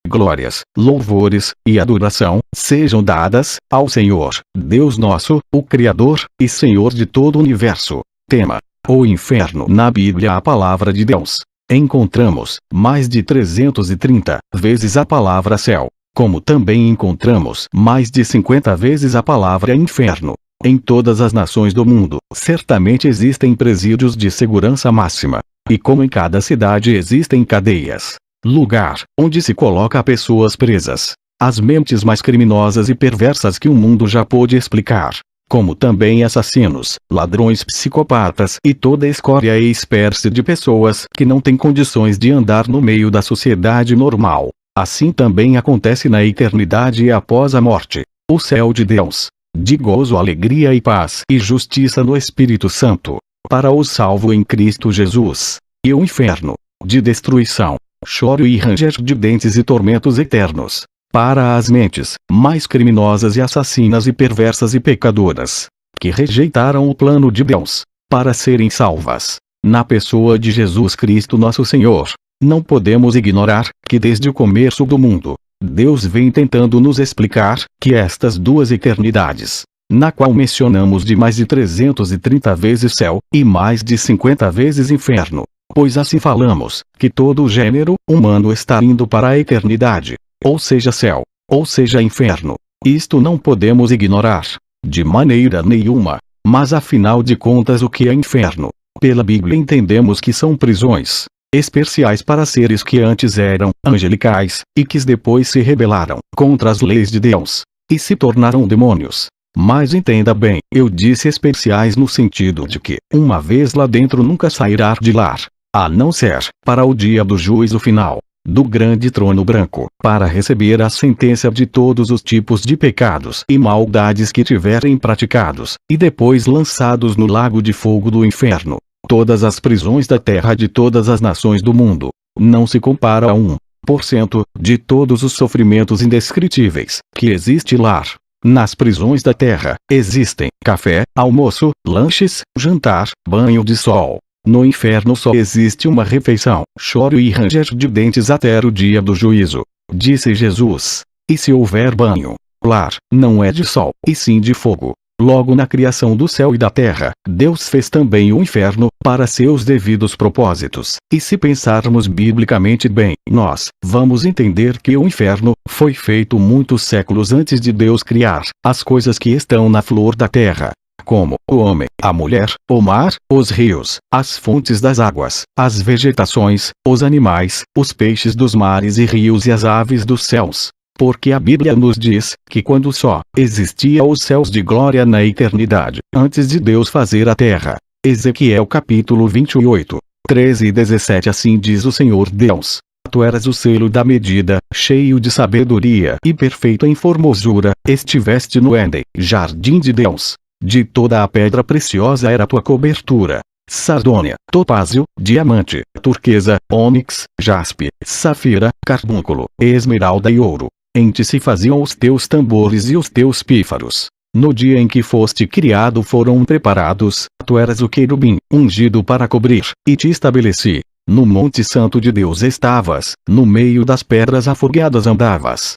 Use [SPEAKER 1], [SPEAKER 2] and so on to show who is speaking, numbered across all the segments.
[SPEAKER 1] glórias, louvores e adoração sejam dadas ao Senhor, Deus nosso, o Criador e Senhor de todo o universo. Tema: o inferno. Na Bíblia, a palavra de Deus, encontramos mais de 330 vezes a palavra céu, como também encontramos mais de 50 vezes a palavra inferno. Em todas as nações do mundo, certamente existem presídios de segurança máxima. E como em cada cidade existem cadeias, lugar onde se coloca pessoas presas, as mentes mais criminosas e perversas que o mundo já pôde explicar, como também assassinos, ladrões, psicopatas e toda a escória e espécie de pessoas que não têm condições de andar no meio da sociedade normal. Assim também acontece na eternidade e após a morte. O céu de Deus, de gozo, alegria e paz e justiça no Espírito Santo, para o salvo em Cristo Jesus. E o inferno, de destruição, choro e ranger de dentes e tormentos eternos, para as mentes mais criminosas e assassinas e perversas e pecadoras, que rejeitaram o plano de Deus, para serem salvas, na pessoa de Jesus Cristo nosso Senhor. Não podemos ignorar que desde o começo do mundo, Deus vem tentando nos explicar que estas duas eternidades, na qual mencionamos de mais de 330 vezes céu, e mais de 50 vezes inferno, pois assim falamos, que todo o gênero humano está indo para a eternidade, ou seja céu, ou seja inferno. Isto não podemos ignorar, de maneira nenhuma. Mas afinal de contas, o que é inferno? Pela Bíblia entendemos que são prisões especiais para seres que antes eram angelicais, e que depois se rebelaram contra as leis de Deus, e se tornaram demônios. Mas entenda bem, eu disse especiais no sentido de que, uma vez lá dentro, nunca sairá de lá, a não ser para o dia do juízo final, do grande trono branco, para receber a sentença de todos os tipos de pecados e maldades que tiverem praticados, e depois lançados no lago de fogo do inferno. Todas as prisões da terra de todas as nações do mundo, não se compara a 1% de todos os sofrimentos indescritíveis que existe lá. Nas prisões da terra, existem café, almoço, lanches, jantar, banho de sol. No inferno só existe uma refeição, choro e ranger de dentes até o dia do juízo. Disse Jesus: e se houver banho, lá, não é de sol, e sim de fogo. Logo, na criação do céu e da terra, Deus fez também o inferno, para seus devidos propósitos. E se pensarmos biblicamente bem, nós vamos entender que o inferno foi feito muitos séculos antes de Deus criar as coisas que estão na flor da terra, como o homem, a mulher, o mar, os rios, as fontes das águas, as vegetações, os animais, os peixes dos mares e rios e as aves dos céus. Porque a Bíblia nos diz que quando só existia os céus de glória na eternidade, antes de Deus fazer a terra. Ezequiel capítulo 28, 13 e 17. Assim diz o Senhor Deus: tu eras o selo da medida, cheio de sabedoria e perfeito em formosura, estiveste no Éden, jardim de Deus. De toda a pedra preciosa era tua cobertura: sardônia, topázio, diamante, turquesa, ônix, jaspe, safira, carbúnculo, esmeralda e ouro. Em ti se faziam os teus tambores e os teus pífaros. No dia em que foste criado foram preparados. Tu eras o querubim, ungido para cobrir, e te estabeleci. No monte santo de Deus estavas, no meio das pedras afogueadas andavas.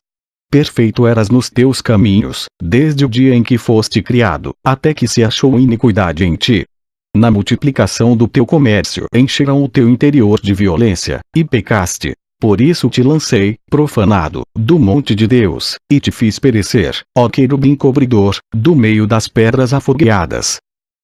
[SPEAKER 1] Perfeito eras nos teus caminhos, desde o dia em que foste criado, até que se achou iniquidade em ti. Na multiplicação do teu comércio encherão o teu interior de violência, e pecaste. Por isso te lancei, profanado, do monte de Deus, e te fiz perecer, ó querubim cobridor, do meio das pedras afogueadas.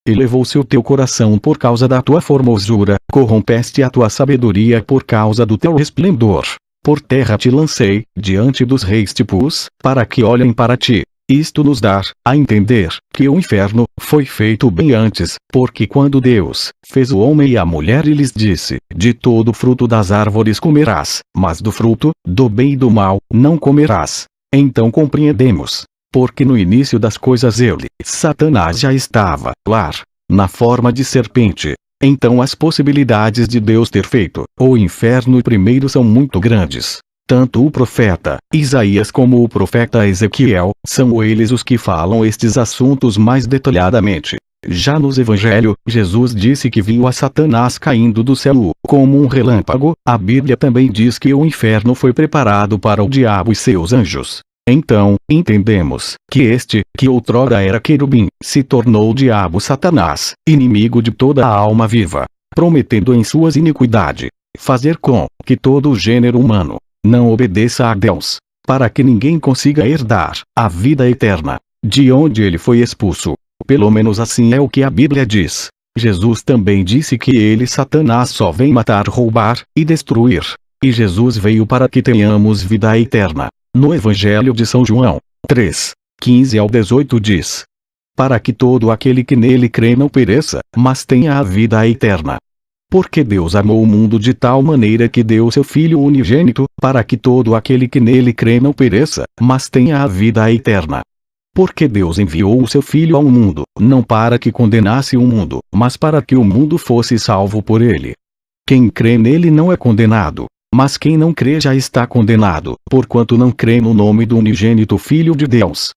[SPEAKER 1] Elevou-se o teu coração por causa da tua formosura, corrompeste a tua sabedoria por causa do teu resplendor. Por terra te lancei, diante dos reis te pus, para que olhem para ti. Isto nos dá a entender que o inferno foi feito bem antes, porque quando Deus fez o homem e a mulher e lhes disse: de todo fruto das árvores comerás, mas do fruto do bem e do mal não comerás. Então compreendemos, porque no início das coisas ele, Satanás, já estava lá, na forma de serpente. Então as possibilidades de Deus ter feito o inferno primeiro são muito grandes. Tanto o profeta Isaías como o profeta Ezequiel são eles os que falam estes assuntos mais detalhadamente. Já nos Evangelhos, Jesus disse que viu a Satanás caindo do céu, como um relâmpago. A Bíblia também diz que o inferno foi preparado para o diabo e seus anjos. Então, entendemos que este, que outrora era querubim, se tornou o diabo Satanás, inimigo de toda a alma viva, prometendo em suas iniquidades fazer com que todo o gênero humano não obedeça a Deus, para que ninguém consiga herdar a vida eterna, de onde ele foi expulso. Pelo menos assim é o que a Bíblia diz. Jesus também disse que ele, Satanás, só vem matar, roubar e destruir. E Jesus veio para que tenhamos vida eterna. No Evangelho de São João 3, 15 ao 18 diz: para que todo aquele que nele crê não pereça, mas tenha a vida eterna. Porque Deus amou o mundo de tal maneira que deu seu Filho unigênito, para que todo aquele que nele crê não pereça, mas tenha a vida eterna. Porque Deus enviou o seu Filho ao mundo, não para que condenasse o mundo, mas para que o mundo fosse salvo por ele. Quem crê nele não é condenado, mas quem não crê já está condenado, porquanto não crê no nome do unigênito Filho de Deus.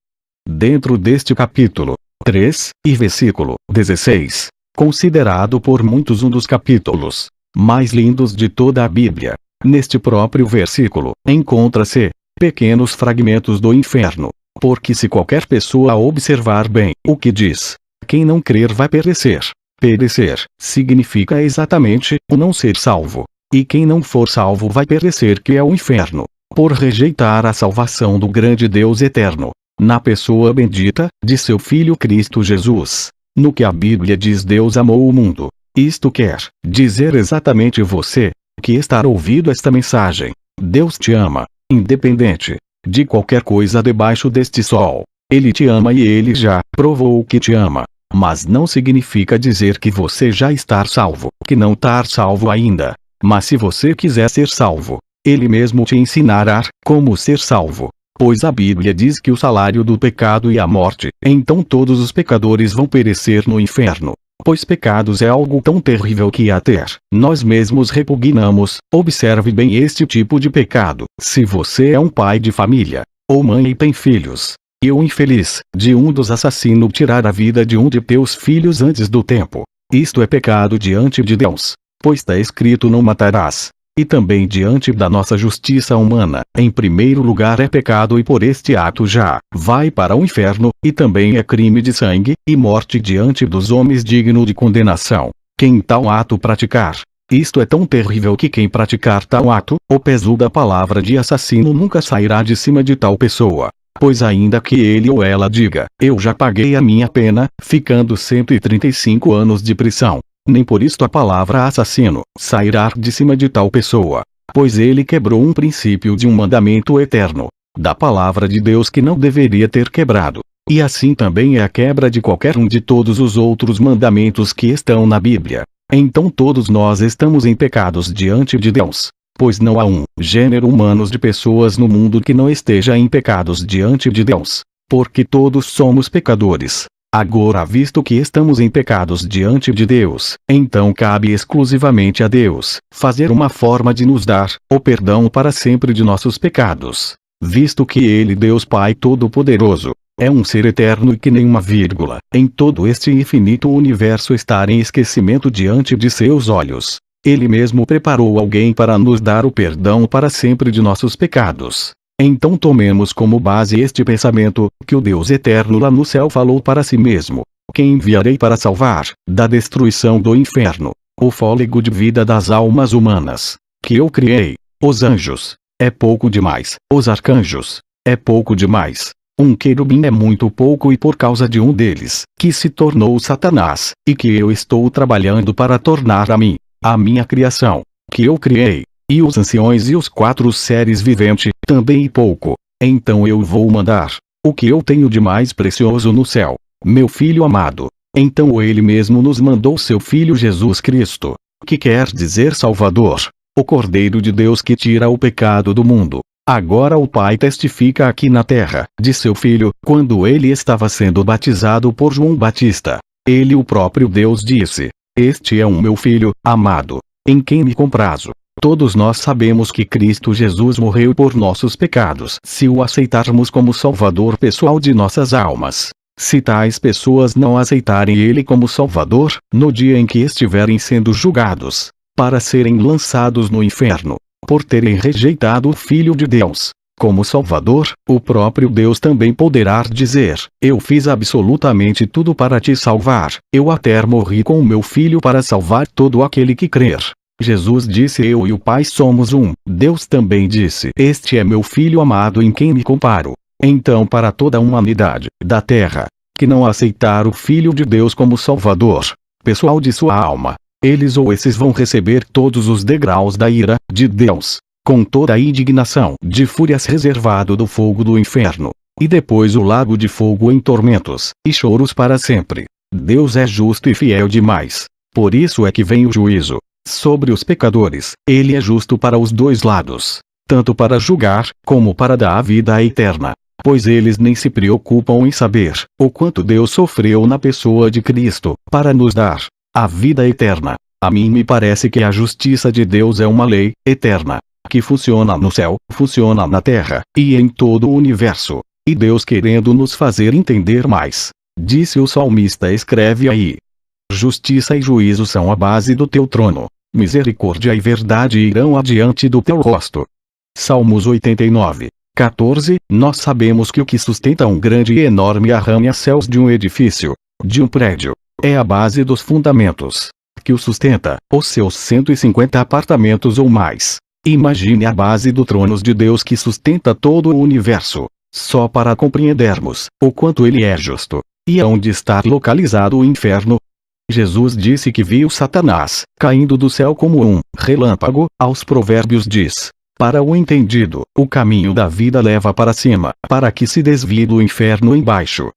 [SPEAKER 1] Dentro deste capítulo 3, e versículo 16, considerado por muitos um dos capítulos mais lindos de toda a Bíblia, neste próprio versículo, encontra-se pequenos fragmentos do inferno. Porque se qualquer pessoa observar bem o que diz, quem não crer vai perecer. Perecer significa exatamente o não ser salvo. E quem não for salvo vai perecer, que é o inferno, por rejeitar a salvação do grande Deus eterno, na pessoa bendita de seu Filho Cristo Jesus. No que a Bíblia diz, Deus amou o mundo. Isto quer dizer exatamente você, que está ouvindo esta mensagem. Deus te ama, independente de qualquer coisa debaixo deste sol. Ele te ama e ele já provou que te ama. Mas não significa dizer que você já está salvo, que não está salvo ainda. Mas se você quiser ser salvo, ele mesmo te ensinará como ser salvo. Pois a Bíblia diz que o salário do pecado é a morte. Então todos os pecadores vão perecer no inferno. Pois pecados é algo tão terrível que até nós mesmos repugnamos. Observe bem este tipo de pecado. Se você é um pai de família, ou mãe e tem filhos, e o infeliz de um dos assassinos tirar a vida de um de teus filhos antes do tempo, isto é pecado diante de Deus. Pois está escrito: não matarás. E também diante da nossa justiça humana, em primeiro lugar é pecado, e por este ato já vai para o inferno, e também é crime de sangue, e morte diante dos homens digno de condenação. Quem tal ato praticar, isto é tão terrível que quem praticar tal ato, o peso da palavra de assassino nunca sairá de cima de tal pessoa. Pois ainda que ele ou ela diga: eu já paguei a minha pena, ficando 135 anos de prisão, nem por isto a palavra assassino sairá de cima de tal pessoa. Pois ele quebrou um princípio de um mandamento eterno, da palavra de Deus, que não deveria ter quebrado. E assim também é a quebra de qualquer um de todos os outros mandamentos que estão na Bíblia. Então todos nós estamos em pecados diante de Deus. Pois não há um gênero humano de pessoas no mundo que não esteja em pecados diante de Deus. Porque todos somos pecadores. Agora, visto que estamos em pecados diante de Deus, então cabe exclusivamente a Deus fazer uma forma de nos dar o perdão para sempre de nossos pecados. Visto que Ele, Deus Pai Todo-Poderoso, é um ser eterno e que nenhuma vírgula em todo este infinito universo está em esquecimento diante de seus olhos. Ele mesmo preparou alguém para nos dar o perdão para sempre de nossos pecados. Então tomemos como base este pensamento, que o Deus eterno lá no céu falou para si mesmo: quem enviarei para salvar da destruição do inferno o fôlego de vida das almas humanas que eu criei? Os anjos é pouco demais, os arcanjos é pouco demais, um querubim é muito pouco, e por causa de um deles, que se tornou Satanás, e que eu estou trabalhando para tornar a mim, a minha criação, que eu criei, e os anciões e os 4 seres viventes, também pouco. Então eu vou mandar o que eu tenho de mais precioso no céu, meu Filho amado. Então ele mesmo nos mandou seu Filho Jesus Cristo, que quer dizer Salvador, o Cordeiro de Deus que tira o pecado do mundo. Agora o Pai testifica aqui na terra de seu Filho, quando ele estava sendo batizado por João Batista. Ele, o próprio Deus, disse: este é o meu Filho amado, em quem me comprazo. Todos nós sabemos que Cristo Jesus morreu por nossos pecados, se o aceitarmos como Salvador pessoal de nossas almas. Se tais pessoas não aceitarem ele como Salvador, no dia em que estiverem sendo julgados, para serem lançados no inferno, por terem rejeitado o Filho de Deus como Salvador, o próprio Deus também poderá dizer: eu fiz absolutamente tudo para te salvar, eu até morri com o meu filho para salvar todo aquele que crer. Jesus disse: eu e o Pai somos um. Deus também disse: este é meu filho amado em quem me comparo. Então, para toda a humanidade da terra que não aceitar o Filho de Deus como Salvador pessoal de sua alma, eles ou esses vão receber todos os degraus da ira de Deus, com toda a indignação de fúrias reservado do fogo do inferno, e depois o lago de fogo em tormentos e choros para sempre. Deus é justo e fiel demais. Por isso é que vem o juízo sobre os pecadores. Ele é justo para os dois lados, tanto para julgar, como para dar a vida eterna. Pois eles nem se preocupam em saber o quanto Deus sofreu na pessoa de Cristo, para nos dar a vida eterna. A mim me parece que a justiça de Deus é uma lei eterna, que funciona no céu, funciona na terra, e em todo o universo. E Deus querendo nos fazer entender mais, disse o salmista, escreve aí: justiça e juízo são a base do teu trono, misericórdia e verdade irão adiante do teu rosto. Salmos 89, 14. Nós sabemos que o que sustenta um grande e enorme arranha-céus de um edifício, de um prédio, é a base dos fundamentos, que o sustenta, os seus 150 apartamentos ou mais. Imagine a base do trono de Deus que sustenta todo o universo, só para compreendermos o quanto ele é justo. E aonde está localizado o inferno? Jesus disse que viu Satanás caindo do céu como um relâmpago. Aos Provérbios diz: para o entendido, o caminho da vida leva para cima, para que se desvie do inferno embaixo.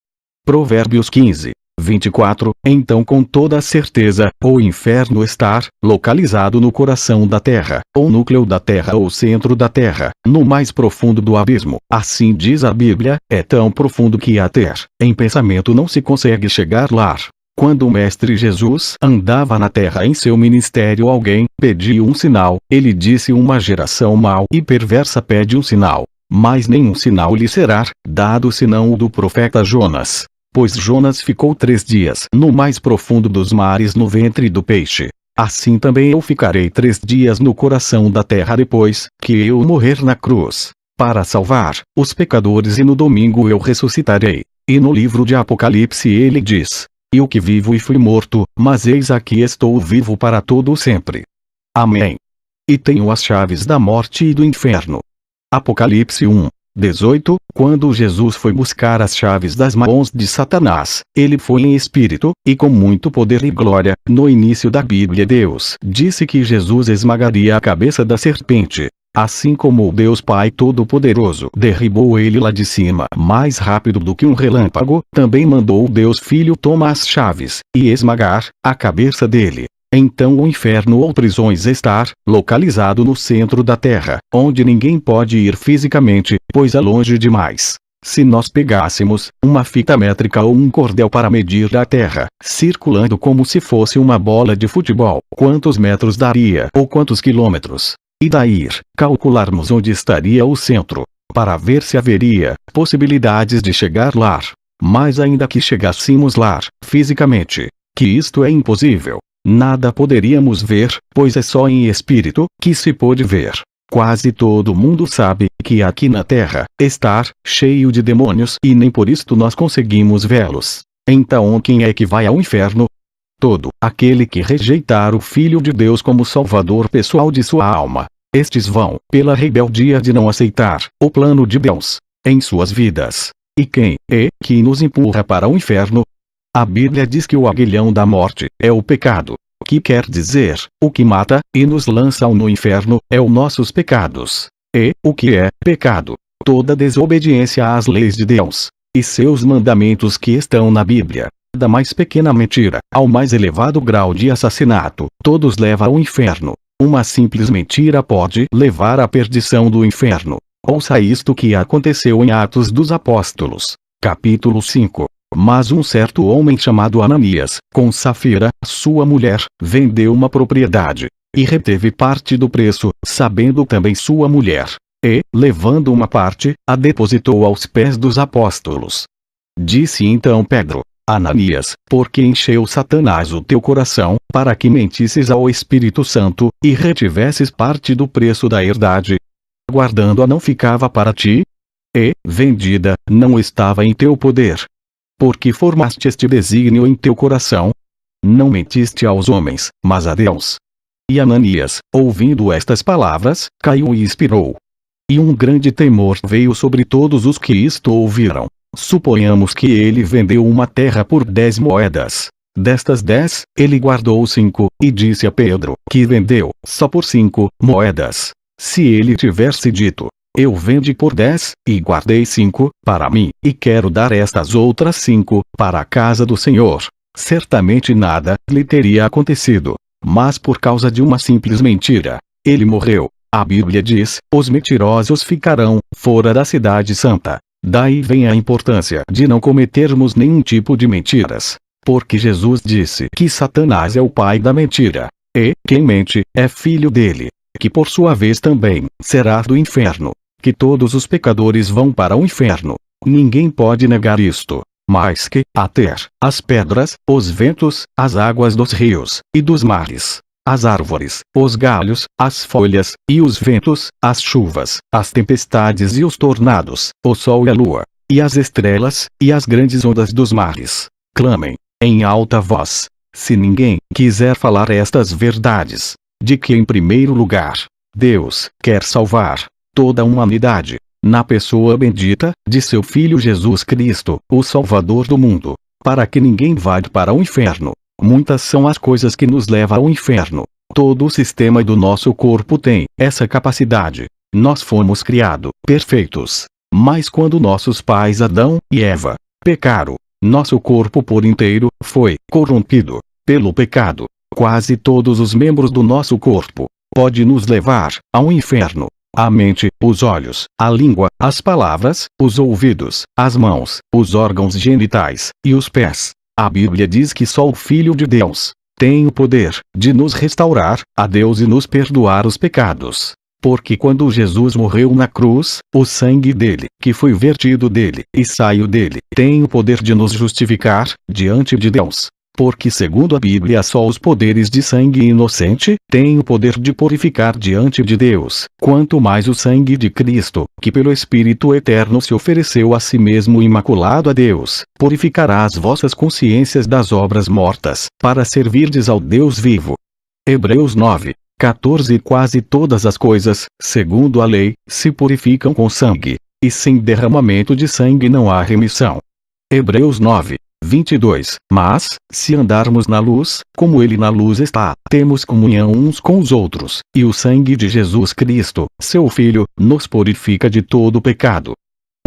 [SPEAKER 1] Provérbios 15, 24. Então, com toda certeza, o inferno está localizado no coração da terra, ou núcleo da terra ou centro da terra, no mais profundo do abismo. Assim diz a Bíblia, é tão profundo que até em pensamento não se consegue chegar lá. Quando o Mestre Jesus andava na terra em seu ministério, alguém pediu um sinal. Ele disse: uma geração mau e perversa pede um sinal, mas nenhum sinal lhe será dado senão o do profeta Jonas. Pois Jonas ficou 3 dias no mais profundo dos mares no ventre do peixe. Assim também eu ficarei 3 dias no coração da terra depois que eu morrer na cruz, para salvar os pecadores, e no domingo eu ressuscitarei. E no livro de Apocalipse ele diz: eu que vivo e fui morto, mas eis aqui estou vivo para todo o sempre. Amém. E tenho as chaves da morte e do inferno. Apocalipse 1, 18. Quando Jesus foi buscar as chaves das mãos de Satanás, ele foi em espírito, e com muito poder e glória. No início da Bíblia, Deus disse que Jesus esmagaria a cabeça da serpente. Assim como o Deus Pai Todo-Poderoso derribou ele lá de cima mais rápido do que um relâmpago, também mandou o Deus Filho tomar as chaves e esmagar a cabeça dele. Então o inferno ou prisões está localizado no centro da terra, onde ninguém pode ir fisicamente, pois é longe demais. Se nós pegássemos uma fita métrica ou um cordel para medir a terra, circulando como se fosse uma bola de futebol, quantos metros daria ou quantos quilômetros? E daí calcularmos onde estaria o centro, para ver se haveria possibilidades de chegar lá. Mas ainda que chegássemos lá, fisicamente, que isto é impossível, nada poderíamos ver, pois é só em espírito que se pode ver. Quase todo mundo sabe que aqui na Terra está cheio de demônios e nem por isto nós conseguimos vê-los. Então quem é que vai ao inferno? Todo aquele que rejeitar o Filho de Deus como Salvador pessoal de sua alma. Estes vão pela rebeldia de não aceitar o plano de Deus em suas vidas. E quem é que nos empurra para o inferno? A Bíblia diz que o aguilhão da morte é o pecado, que quer dizer, o que mata e nos lança no inferno é os nossos pecados. E o que é pecado? Toda desobediência às leis de Deus e seus mandamentos que estão na Bíblia. Da mais pequena mentira ao mais elevado grau de assassinato, todos levam ao inferno. Uma simples mentira pode levar à perdição do inferno. Ouça isto que aconteceu em Atos dos Apóstolos, capítulo 5. Mas um certo homem chamado Ananias, com Safira, sua mulher, vendeu uma propriedade, e reteve parte do preço, sabendo também sua mulher. E, levando uma parte, a depositou aos pés dos apóstolos. Disse então Pedro: Ananias, por que encheu Satanás o teu coração, para que mentisses ao Espírito Santo, e retivesses parte do preço da herdade? Guardando-a não ficava para ti? E, vendida, não estava em teu poder? Porque formaste este desígnio em teu coração? Não mentiste aos homens, mas a Deus. E Ananias, ouvindo estas palavras, caiu e expirou. E um grande temor veio sobre todos os que isto ouviram. Suponhamos que ele vendeu uma terra por 10 moedas. Destas 10, ele guardou 5, e disse a Pedro, que vendeu, só por 5 moedas. Se ele tivesse dito: eu vendi por 10, e guardei 5, para mim, e quero dar estas outras 5, para a casa do Senhor, certamente nada lhe teria acontecido. Mas por causa de uma simples mentira, ele morreu. A Bíblia diz: os mentirosos ficarão fora da cidade santa. Daí vem a importância de não cometermos nenhum tipo de mentiras. Porque Jesus disse que Satanás é o pai da mentira. E, quem mente, é filho dele. Que por sua vez também será do inferno. Que todos os pecadores vão para o inferno. Ninguém pode negar isto. Mais que, a ter, as pedras, os ventos, as águas dos rios, e dos mares, as árvores, os galhos, as folhas, e os ventos, as chuvas, as tempestades e os tornados, o sol e a lua, e as estrelas, e as grandes ondas dos mares, clamem, em alta voz. Se ninguém quiser falar estas verdades, de que em primeiro lugar, Deus quer salvar toda a humanidade, na pessoa bendita de seu Filho Jesus Cristo, o Salvador do mundo, para que ninguém vá para o inferno. Muitas são as coisas que nos levam ao inferno. Todo o sistema do nosso corpo tem essa capacidade. Nós fomos criados perfeitos. Mas quando nossos pais Adão e Eva pecaram, nosso corpo por inteiro foi corrompido pelo pecado. Quase todos os membros do nosso corpo podem nos levar ao inferno. A mente, os olhos, a língua, as palavras, os ouvidos, as mãos, os órgãos genitais, e os pés. A Bíblia diz que só o Filho de Deus tem o poder de nos restaurar a Deus e nos perdoar os pecados. Porque quando Jesus morreu na cruz, o sangue dele, que foi vertido dele e saiu dele, tem o poder de nos justificar diante de Deus. Porque segundo a Bíblia só os poderes de sangue inocente têm o poder de purificar diante de Deus, quanto mais o sangue de Cristo, que pelo Espírito Eterno se ofereceu a si mesmo imaculado a Deus, purificará as vossas consciências das obras mortas, para servirdes ao Deus vivo. Hebreus 9:14 Quase todas as coisas, segundo a lei, se purificam com sangue, e sem derramamento de sangue não há remissão. Hebreus 9:22 Mas, se andarmos na luz, como ele na luz está, temos comunhão uns com os outros, e o sangue de Jesus Cristo, seu Filho, nos purifica de todo pecado.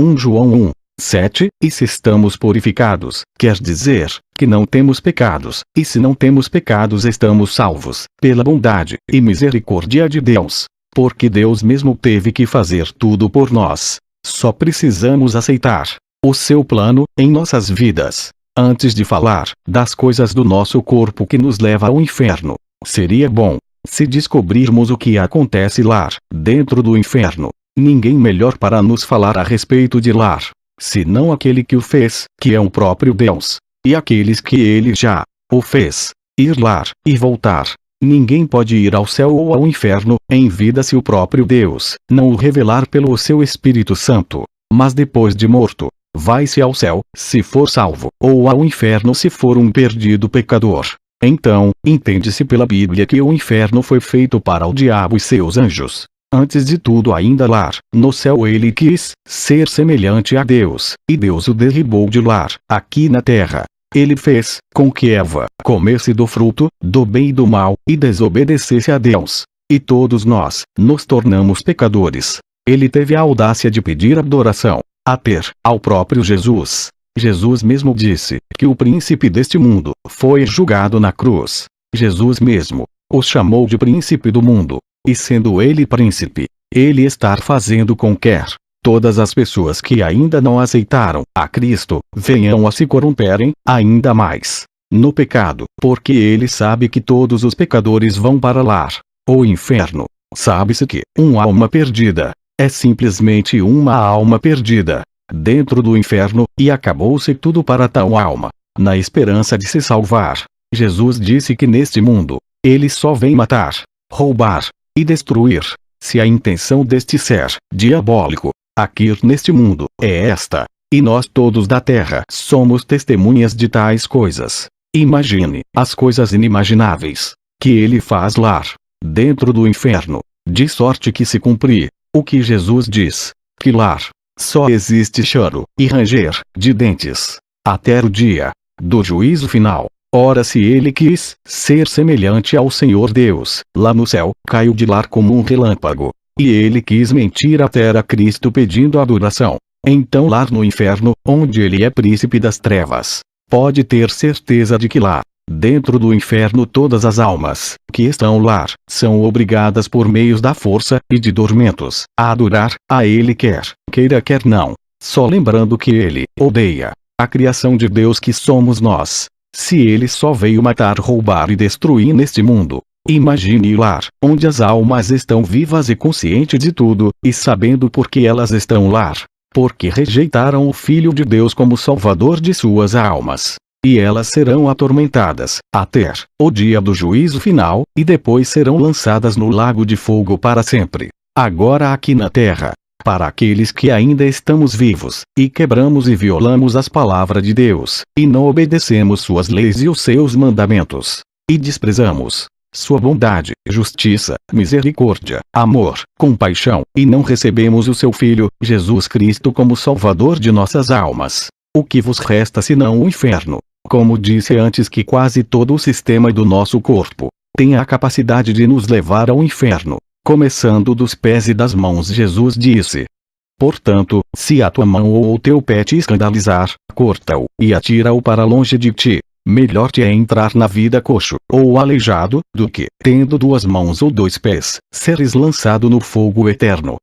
[SPEAKER 1] 1 João 1:7 E se estamos purificados, quer dizer, que não temos pecados, e se não temos pecados estamos salvos, pela bondade e misericórdia de Deus. Porque Deus mesmo teve que fazer tudo por nós. Só precisamos aceitar o seu plano em nossas vidas. Antes de falar das coisas do nosso corpo que nos leva ao inferno, seria bom se descobrirmos o que acontece lá, dentro do inferno. Ninguém melhor para nos falar a respeito de lá, senão aquele que o fez, que é o próprio Deus, e aqueles que ele já o fez ir lá e voltar. Ninguém pode ir ao céu ou ao inferno em vida se o próprio Deus não o revelar pelo seu Espírito Santo. Mas depois de morto, vai-se ao céu, se for salvo, ou ao inferno se for um perdido pecador. Então, entende-se pela Bíblia que o inferno foi feito para o diabo e seus anjos. Antes de tudo ainda lá, no céu ele quis ser semelhante a Deus, e Deus o derribou de lá, aqui na terra. Ele fez com que Eva comesse do fruto, do bem e do mal, e desobedecesse a Deus. E todos nós nos tornamos pecadores. Ele teve a audácia de pedir adoração ao próprio Jesus. Jesus mesmo disse que o príncipe deste mundo foi julgado na cruz. Jesus mesmo o chamou de príncipe do mundo. E sendo ele príncipe, ele está fazendo com que todas as pessoas que ainda não aceitaram a Cristo venham a se corromperem ainda mais no pecado, porque ele sabe que todos os pecadores vão para lá, o inferno. Sabe-se que uma alma perdida é simplesmente uma alma perdida. dentro do inferno, e acabou-se tudo para tal alma. Na esperança de se salvar, Jesus disse que neste mundo, ele só vem matar, roubar e destruir. Se a intenção deste ser diabólico aqui neste mundo é esta, e nós todos da terra somos testemunhas de tais coisas. Imagine as coisas inimagináveis que ele faz lá dentro do inferno, de sorte que se cumprir o que Jesus diz, que lá só existe choro e ranger de dentes até o dia do juízo final. Ora, se ele quis ser semelhante ao Senhor Deus, lá no céu, caiu de lá como um relâmpago. E ele quis mentir até a Cristo pedindo adoração. Então lá no inferno, onde ele é príncipe das trevas, pode ter certeza de que lá, dentro do inferno, todas as almas que estão lá, são obrigadas por meios da força e de tormentos, a adorar a ele queira quer não. Só lembrando que ele odeia a criação de Deus que somos nós. Se ele só veio matar, roubar e destruir neste mundo, imagine lá, onde as almas estão vivas e conscientes de tudo, e sabendo por que elas estão lá. Porque rejeitaram o Filho de Deus como Salvador de suas almas. E elas serão atormentadas, até o dia do juízo final, e depois serão lançadas no lago de fogo para sempre. Agora aqui na terra, para aqueles que ainda estamos vivos, e quebramos e violamos as palavras de Deus, e não obedecemos suas leis e os seus mandamentos, e desprezamos sua bondade, justiça, misericórdia, amor, compaixão, e não recebemos o seu Filho, Jesus Cristo, como Salvador de nossas almas, o que vos resta senão o inferno? Como disse antes, que quase todo o sistema do nosso corpo tem a capacidade de nos levar ao inferno, começando dos pés e das mãos. Jesus disse: portanto, se a tua mão ou o teu pé te escandalizar, corta-o, e atira-o para longe de ti. Melhor te é entrar na vida coxo, ou aleijado, do que, tendo duas mãos ou dois pés, seres lançado no fogo eterno.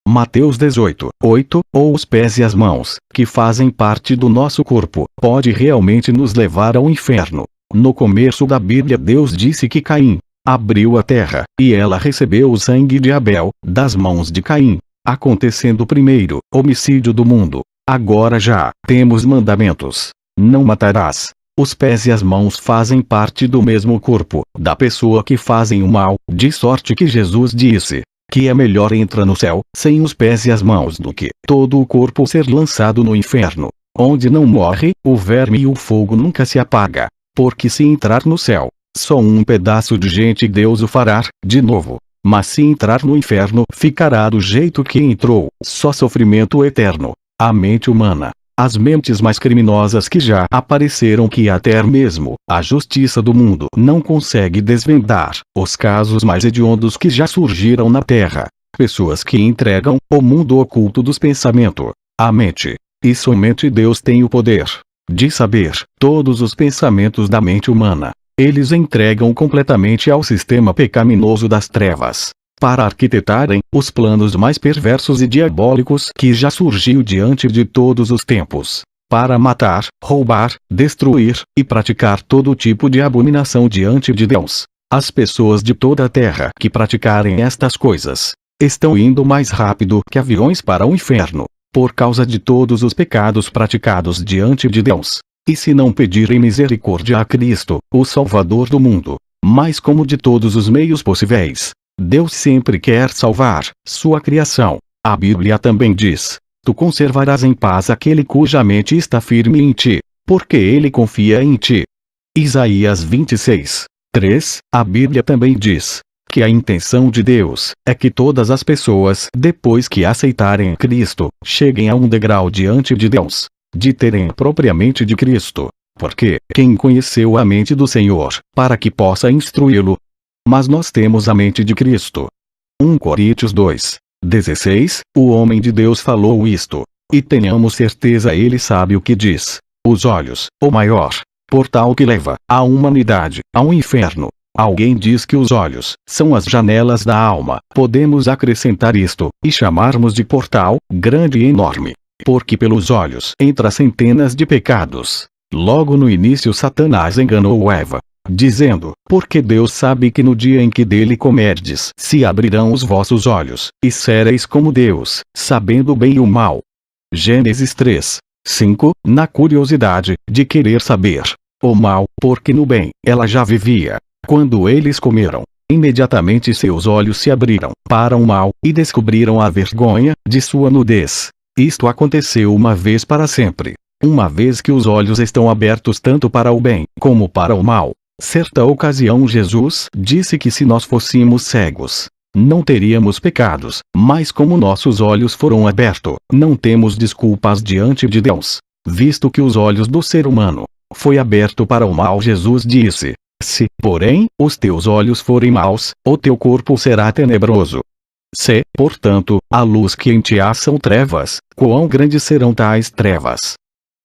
[SPEAKER 1] Mateus 18:8, ou os pés e as mãos, que fazem parte do nosso corpo, pode realmente nos levar ao inferno. No começo da Bíblia, Deus disse que Caim abriu a terra, e ela recebeu o sangue de Abel, das mãos de Caim, acontecendo o primeiro homicídio do mundo. Agora já temos mandamentos: não matarás. Os pés e as mãos fazem parte do mesmo corpo da pessoa que fazem o mal, de sorte que Jesus disse que é melhor entrar no céu sem os pés e as mãos do que todo o corpo ser lançado no inferno, onde não morre o verme e o fogo nunca se apaga. Porque se entrar no céu, só um pedaço de gente Deus o fará de novo. Mas se entrar no inferno, ficará do jeito que entrou, só sofrimento eterno. A mente humana, as mentes mais criminosas que já apareceram, que até mesmo a justiça do mundo não consegue desvendar, os casos mais hediondos que já surgiram na Terra. Pessoas que entregam o mundo oculto dos pensamentos à mente. E somente Deus tem o poder de saber todos os pensamentos da mente humana. Eles entregam completamente ao sistema pecaminoso das trevas, para arquitetarem os planos mais perversos e diabólicos que já surgiu diante de todos os tempos, para matar, roubar, destruir, e praticar todo tipo de abominação diante de Deus. As pessoas de toda a terra que praticarem estas coisas, estão indo mais rápido que aviões para o inferno, por causa de todos os pecados praticados diante de Deus. E se não pedirem misericórdia a Cristo, o Salvador do mundo, mas como de todos os meios possíveis, Deus sempre quer salvar sua criação. A Bíblia também diz: tu conservarás em paz aquele cuja mente está firme em ti, porque ele confia em ti. Isaías 26:3. A Bíblia também diz que a intenção de Deus é que todas as pessoas, depois que aceitarem Cristo, cheguem a um degrau diante de Deus, de terem propriamente de Cristo. Porque quem conheceu a mente do Senhor, para que possa instruí-lo? Mas nós temos a mente de Cristo. 1 Coríntios 2:16. O homem de Deus falou isto, e tenhamos certeza ele sabe o que diz. Os olhos, o maior portal que leva a humanidade ao inferno. Alguém diz que os olhos são as janelas da alma. Podemos acrescentar isto, e chamarmos de portal, grande e enorme. Porque pelos olhos entra centenas de pecados. Logo no início Satanás enganou Eva, dizendo: porque Deus sabe que no dia em que dele comerdes, se abrirão os vossos olhos, e sereis como Deus, sabendo o bem e o mal. Gênesis 3, 5, na curiosidade de querer saber o mal, porque no bem ela já vivia. Quando eles comeram, imediatamente seus olhos se abriram para o mal, e descobriram a vergonha de sua nudez. Isto aconteceu uma vez para sempre. Uma vez que os olhos estão abertos tanto para o bem como para o mal. Certa ocasião Jesus disse que se nós fôssemos cegos, não teríamos pecados, mas como nossos olhos foram abertos, não temos desculpas diante de Deus. Visto que os olhos do ser humano foi aberto para o mal, Jesus disse: se, porém, os teus olhos forem maus, o teu corpo será tenebroso. Se, portanto, a luz que em ti há são trevas, quão grandes serão tais trevas?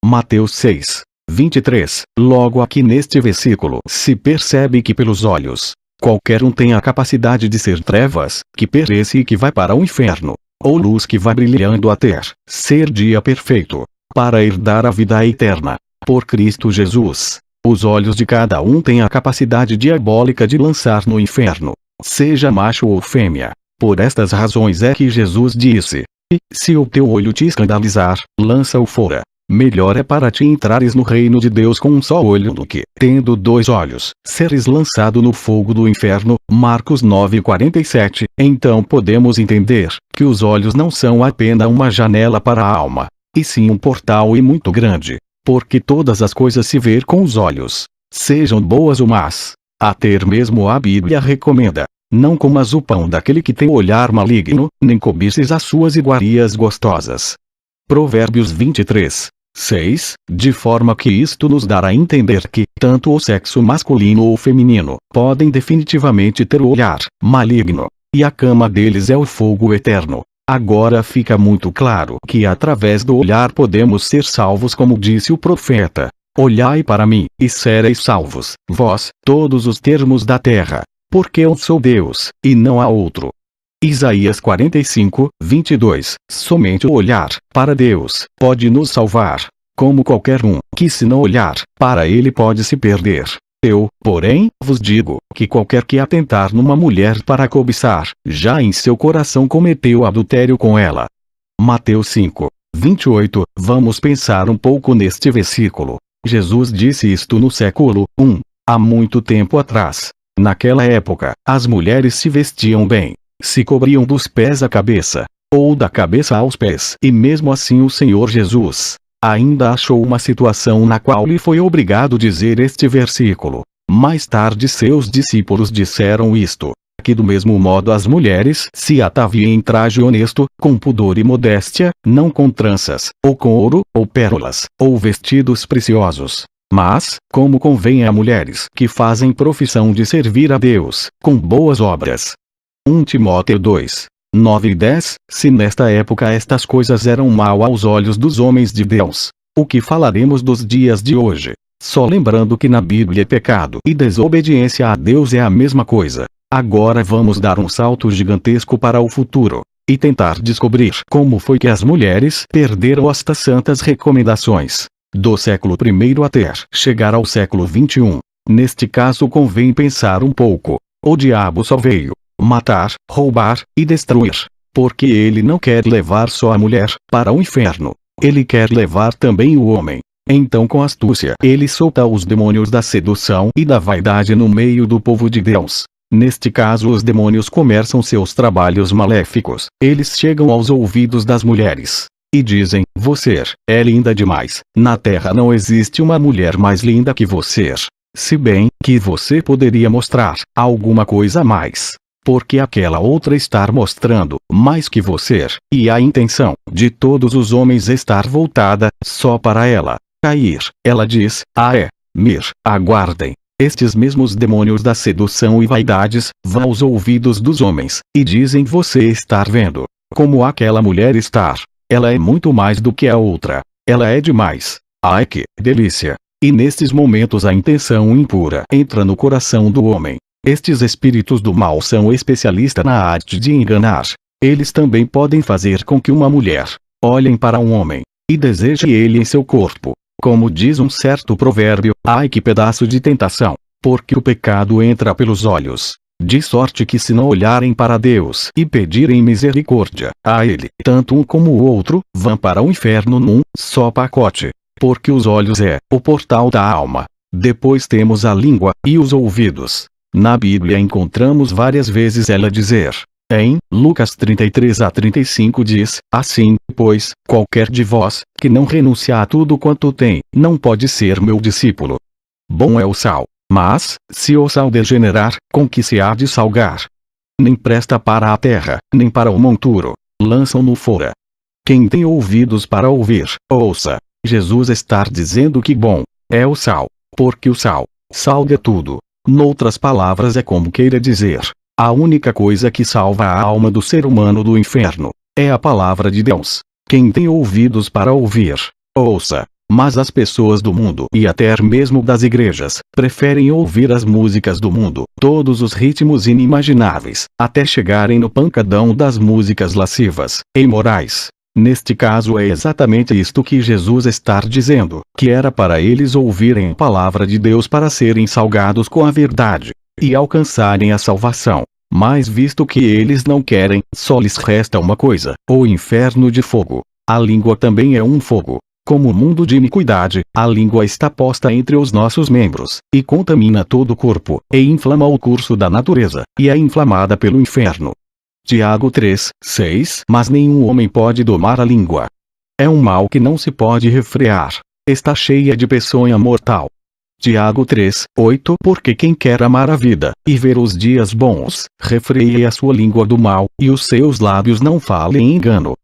[SPEAKER 1] Mateus 6, 23. Logo aqui neste versículo se percebe que pelos olhos, qualquer um tem a capacidade de ser trevas, que perece e que vai para o inferno, ou luz que vai brilhando até ser dia perfeito, para herdar a vida eterna. Por Cristo Jesus, os olhos de cada um têm a capacidade diabólica de lançar no inferno, seja macho ou fêmea. Por estas razões é que Jesus disse: se o teu olho te escandalizar, lança-o fora. Melhor é para ti entrares no reino de Deus com um só olho do que, tendo dois olhos, seres lançado no fogo do inferno. Marcos 9:47. Então podemos entender que os olhos não são apenas uma janela para a alma, e sim um portal e muito grande, porque todas as coisas se vê com os olhos, sejam boas ou más. Até mesmo a Bíblia recomenda: não comas o pão daquele que tem olhar maligno, nem cobices as suas iguarias gostosas. Provérbios 23, 6, de forma que isto nos dará a entender que, tanto o sexo masculino ou feminino, podem definitivamente ter o olhar maligno, e a cama deles é o fogo eterno. Agora fica muito claro que através do olhar podemos ser salvos, como disse o profeta: olhai para mim, e sereis salvos, vós, todos os termos da terra, porque eu sou Deus, e não há outro. Isaías 45, 22. Somente o olhar para Deus pode nos salvar, como qualquer um que, se não olhar para ele, pode se perder. Eu, porém, vos digo que qualquer que atentar numa mulher para cobiçar, já em seu coração cometeu adultério com ela. Mateus 5, 28. Vamos pensar um pouco neste versículo. Jesus disse isto no século I, há muito tempo atrás. Naquela época, as mulheres se vestiam bem, se cobriam dos pés à cabeça, ou da cabeça aos pés. E mesmo assim o Senhor Jesus ainda achou uma situação na qual lhe foi obrigado dizer este versículo. Mais tarde seus discípulos disseram isto: que do mesmo modo as mulheres se ataviem em traje honesto, com pudor e modéstia, não com tranças, ou com ouro, ou pérolas, ou vestidos preciosos, mas, como convém a mulheres que fazem profissão de servir a Deus, com boas obras. 1 Timóteo 2, 9 e 10. Se nesta época estas coisas eram mal aos olhos dos homens de Deus, o que falaremos dos dias de hoje? Só lembrando que na Bíblia pecado e desobediência a Deus é a mesma coisa. Agora vamos dar um salto gigantesco para o futuro, e tentar descobrir como foi que as mulheres perderam estas santas recomendações, do século I até chegar ao século XXI. Neste caso convém pensar um pouco. O diabo só veio matar, roubar e destruir, porque ele não quer levar só a mulher para o inferno, ele quer levar também o homem. Então, com astúcia, ele solta os demônios da sedução e da vaidade no meio do povo de Deus. Neste caso, os demônios começam seus trabalhos maléficos. Eles chegam aos ouvidos das mulheres e dizem: você é linda demais, na terra não existe uma mulher mais linda que você. Se bem que você poderia mostrar alguma coisa a mais, porque aquela outra está mostrando mais que você, e a intenção de todos os homens estar voltada só para ela cair. Ela diz: aguardem. Estes mesmos demônios da sedução e vaidades vão aos ouvidos dos homens e dizem: você está vendo como aquela mulher está? Ela é muito mais do que a outra. Ela é demais. Ai, que delícia! E nestes momentos a intenção impura entra no coração do homem. Estes espíritos do mal são especialistas na arte de enganar. Eles também podem fazer com que uma mulher olhe para um homem e deseje ele em seu corpo. Como diz um certo provérbio: ai, que pedaço de tentação! Porque o pecado entra pelos olhos. De sorte que se não olharem para Deus e pedirem misericórdia a Ele, tanto um como o outro, vão para o inferno num só pacote. Porque os olhos é o portal da alma. Depois temos a língua e os ouvidos. Na Bíblia encontramos várias vezes ela dizer. Em Lucas 33:35 diz, assim, pois, qualquer de vós, que não renuncia a tudo quanto tem, não pode ser meu discípulo. Bom é o sal, mas, se o sal degenerar, com que se há de salgar? Nem presta para a terra, nem para o monturo. Lançam-no fora. Quem tem ouvidos para ouvir, ouça. Jesus está dizendo que bom é o sal, porque o sal salga tudo. Noutras palavras é como queira dizer. A única coisa que salva a alma do ser humano do inferno é a palavra de Deus. Quem tem ouvidos para ouvir, ouça. Mas as pessoas do mundo e até mesmo das igrejas preferem ouvir as músicas do mundo, todos os ritmos inimagináveis, até chegarem no pancadão das músicas lascivas e imorais. Neste caso é exatamente isto que Jesus está dizendo, que era para eles ouvirem a palavra de Deus para serem salgados com a verdade e alcançarem a salvação. Mas visto que eles não querem, só lhes resta uma coisa, o inferno de fogo. A língua também é um fogo. Como mundo de iniquidade, a língua está posta entre os nossos membros, e contamina todo o corpo, e inflama o curso da natureza, e é inflamada pelo inferno. Tiago 3:6 Mas nenhum homem pode domar a língua. É um mal que não se pode refrear. Está cheia de peçonha mortal. Tiago 3:8 Porque quem quer amar a vida, e ver os dias bons, refreie a sua língua do mal, e os seus lábios não falem engano.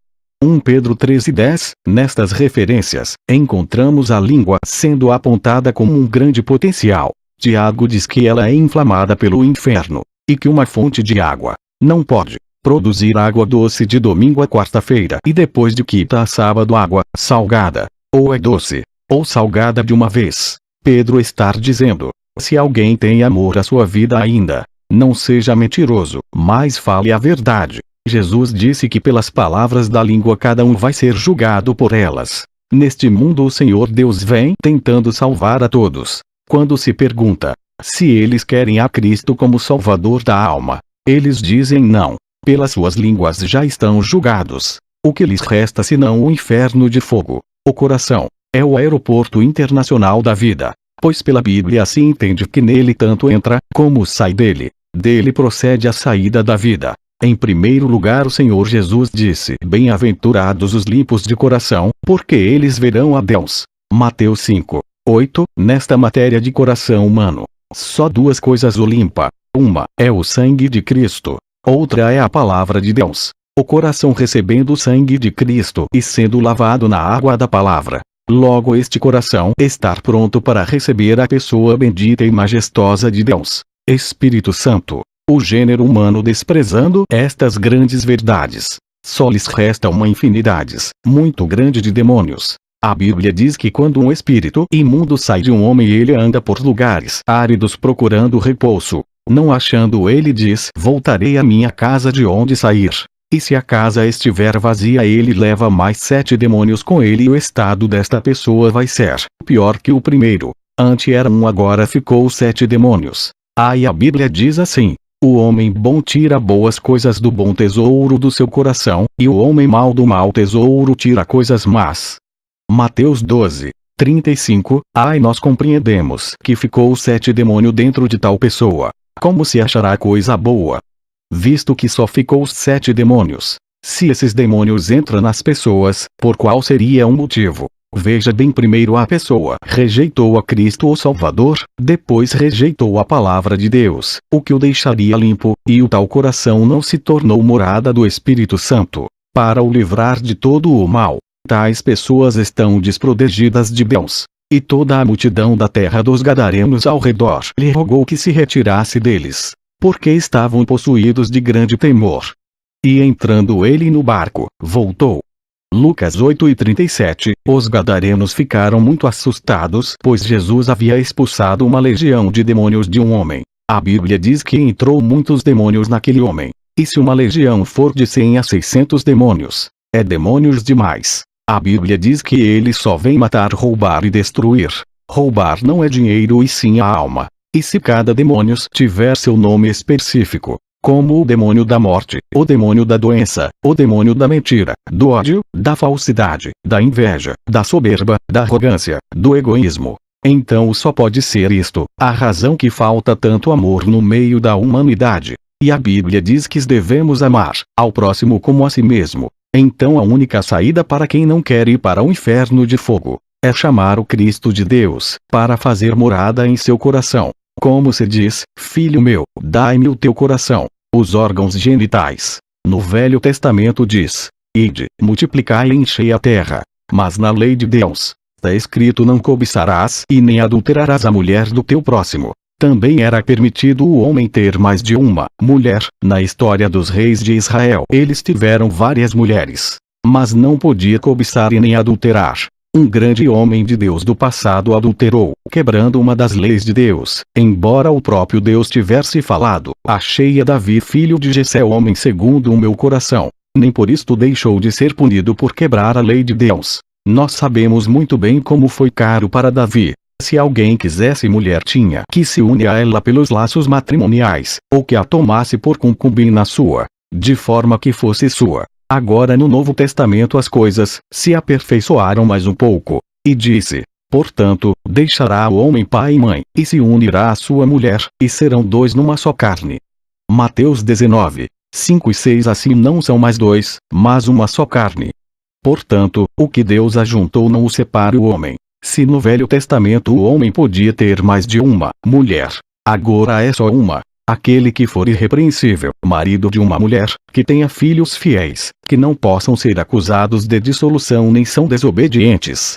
[SPEAKER 1] 1 Pedro 13:10 Nestas referências, encontramos a língua sendo apontada como um grande potencial. Tiago diz que ela é inflamada pelo inferno, e que uma fonte de água não pode produzir água doce de domingo a quarta-feira e depois de quinta a sábado água salgada, ou é doce, ou salgada de uma vez. Pedro está dizendo, se alguém tem amor à sua vida ainda, não seja mentiroso, mas fale a verdade. Jesus disse que pelas palavras da língua cada um vai ser julgado por elas. Neste mundo o Senhor Deus vem tentando salvar a todos. Quando se pergunta se eles querem a Cristo como Salvador da alma, eles dizem não. Pelas suas línguas já estão julgados. O que lhes resta senão o inferno de fogo? O coração é o aeroporto internacional da vida, pois pela Bíblia se entende que nele tanto entra, como sai dele. Dele procede a saída da vida. Em primeiro lugar o Senhor Jesus disse, bem-aventurados os limpos de coração, porque eles verão a Deus. Mateus 5:8 Nesta matéria de coração humano, só duas coisas o limpa. Uma é o sangue de Cristo. Outra é a palavra de Deus. O coração recebendo o sangue de Cristo e sendo lavado na água da palavra. Logo este coração está pronto para receber a pessoa bendita e majestosa de Deus, Espírito Santo. O gênero humano desprezando estas grandes verdades, só lhes resta uma infinidade muito grande de demônios. A Bíblia diz que quando um espírito imundo sai de um homem ele anda por lugares áridos procurando repouso. Não achando ele diz, voltarei à minha casa de onde sair. E se a casa estiver vazia ele leva mais 7 demônios com ele e o estado desta pessoa vai ser pior que o primeiro. Antes era um agora ficou 7 demônios. Aí a Bíblia diz assim, o homem bom tira boas coisas do bom tesouro do seu coração, e o homem mau do mau tesouro tira coisas más. Mateus 12:35 Ai nós compreendemos que ficou 7 demônios dentro de tal pessoa. Como se achará coisa boa? Visto que só ficou 7 demônios. Se esses demônios entram nas pessoas, por qual seria um motivo? Veja bem, primeiro a pessoa rejeitou a Cristo o Salvador, depois rejeitou a palavra de Deus, o que o deixaria limpo, e o tal coração não se tornou morada do Espírito Santo, para o livrar de todo o mal. Tais pessoas estão desprotegidas de Deus. E toda a multidão da terra dos gadarenos ao redor lhe rogou que se retirasse deles, porque estavam possuídos de grande temor. E entrando ele no barco, voltou. Lucas 8:37 Os gadarenos ficaram muito assustados, pois Jesus havia expulsado uma legião de demônios de um homem. A Bíblia diz que entrou muitos demônios naquele homem. E se uma legião for de 100 a 600 demônios, é demônios demais. A Bíblia diz que ele só vem matar, roubar e destruir. Roubar não é dinheiro e sim a alma. E se cada demônio tiver seu nome específico, como o demônio da morte, o demônio da doença, o demônio da mentira, do ódio, da falsidade, da inveja, da soberba, da arrogância, do egoísmo, então só pode ser isto, a razão que falta tanto amor no meio da humanidade. E a Bíblia diz que devemos amar ao próximo como a si mesmo. Então a única saída para quem não quer ir para o inferno de fogo é chamar o Cristo de Deus para fazer morada em seu coração. Como se diz, filho meu, dai-me o teu coração, os órgãos genitais. No Velho Testamento diz: ide, multiplicai e enchei a terra. Mas na lei de Deus está escrito: não cobiçarás e nem adulterarás a mulher do teu próximo. Também era permitido o homem ter mais de uma mulher. Na história dos reis de Israel, eles tiveram várias mulheres, mas não podia cobiçar e nem adulterar. Um grande homem de Deus do passado adulterou, quebrando uma das leis de Deus, embora o próprio Deus tivesse falado: achei a Davi filho de Jessé homem segundo o meu coração. Nem por isto deixou de ser punido por quebrar a lei de Deus. Nós sabemos muito bem como foi caro para Davi. Se alguém quisesse mulher, tinha que se unir a ela pelos laços matrimoniais, ou que a tomasse por concubina sua, de forma que fosse sua. Agora no Novo Testamento as coisas se aperfeiçoaram mais um pouco, e disse: portanto, deixará o homem pai e mãe, e se unirá à sua mulher, e serão dois numa só carne. Mateus 19, 5 e 6. Assim não são mais dois, mas uma só carne. Portanto, o que Deus ajuntou não o separe o homem. Se no Velho Testamento o homem podia ter mais de uma mulher, agora é só uma. Aquele que for irrepreensível, marido de uma mulher, que tenha filhos fiéis, que não possam ser acusados de dissolução nem são desobedientes.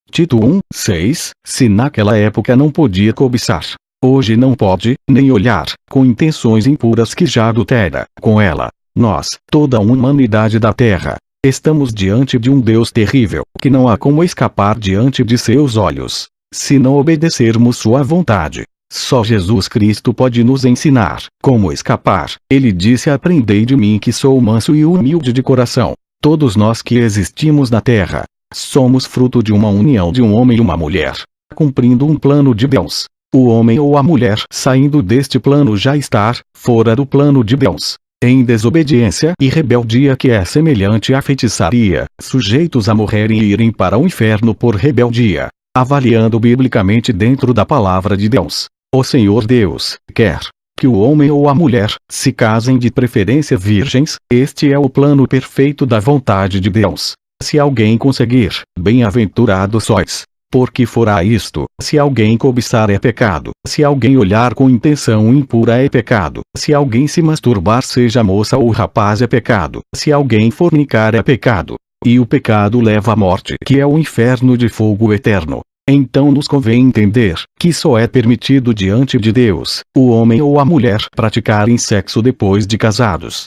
[SPEAKER 1] Tito 1, 6. Se naquela época não podia cobiçar, hoje não pode, nem olhar, com intenções impuras que já adultera com ela. Nós, toda a humanidade da terra, estamos diante de um Deus terrível, que não há como escapar diante de seus olhos, se não obedecermos sua vontade. Só Jesus Cristo pode nos ensinar como escapar. Ele disse: aprendei de mim que sou manso e humilde de coração. Todos nós que existimos na terra, somos fruto de uma união de um homem e uma mulher, cumprindo um plano de Deus. O homem ou a mulher saindo deste plano já está fora do plano de Deus, em desobediência e rebeldia que é semelhante à feitiçaria, sujeitos a morrerem e irem para o inferno por rebeldia. Avaliando biblicamente dentro da palavra de Deus, o Senhor Deus quer que o homem ou a mulher se casem, de preferência virgens. Este é o plano perfeito da vontade de Deus. Se alguém conseguir, bem-aventurado sois, porque fará isto. Se alguém cobiçar, é pecado. Se alguém olhar com intenção impura, é pecado. Se alguém se masturbar, seja moça ou rapaz, é pecado. Se alguém fornicar, é pecado. E o pecado leva à morte, que é o inferno de fogo eterno. Então nos convém entender que só é permitido diante de Deus o homem ou a mulher praticarem sexo depois de casados,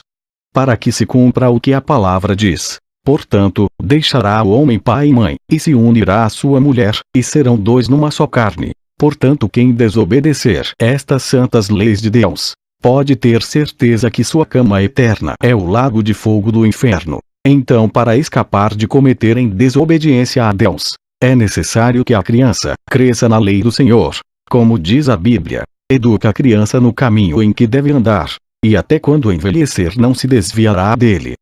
[SPEAKER 1] para que se cumpra o que a palavra diz. Portanto, deixará o homem pai e mãe, e se unirá à sua mulher, e serão dois numa só carne. Portanto, quem desobedecer estas santas leis de Deus, pode ter certeza que sua cama eterna é o lago de fogo do inferno. Então, para escapar de cometerem desobediência a Deus, é necessário que a criança cresça na lei do Senhor. Como diz a Bíblia, educa a criança no caminho em que deve andar, e até quando envelhecer não se desviará dele.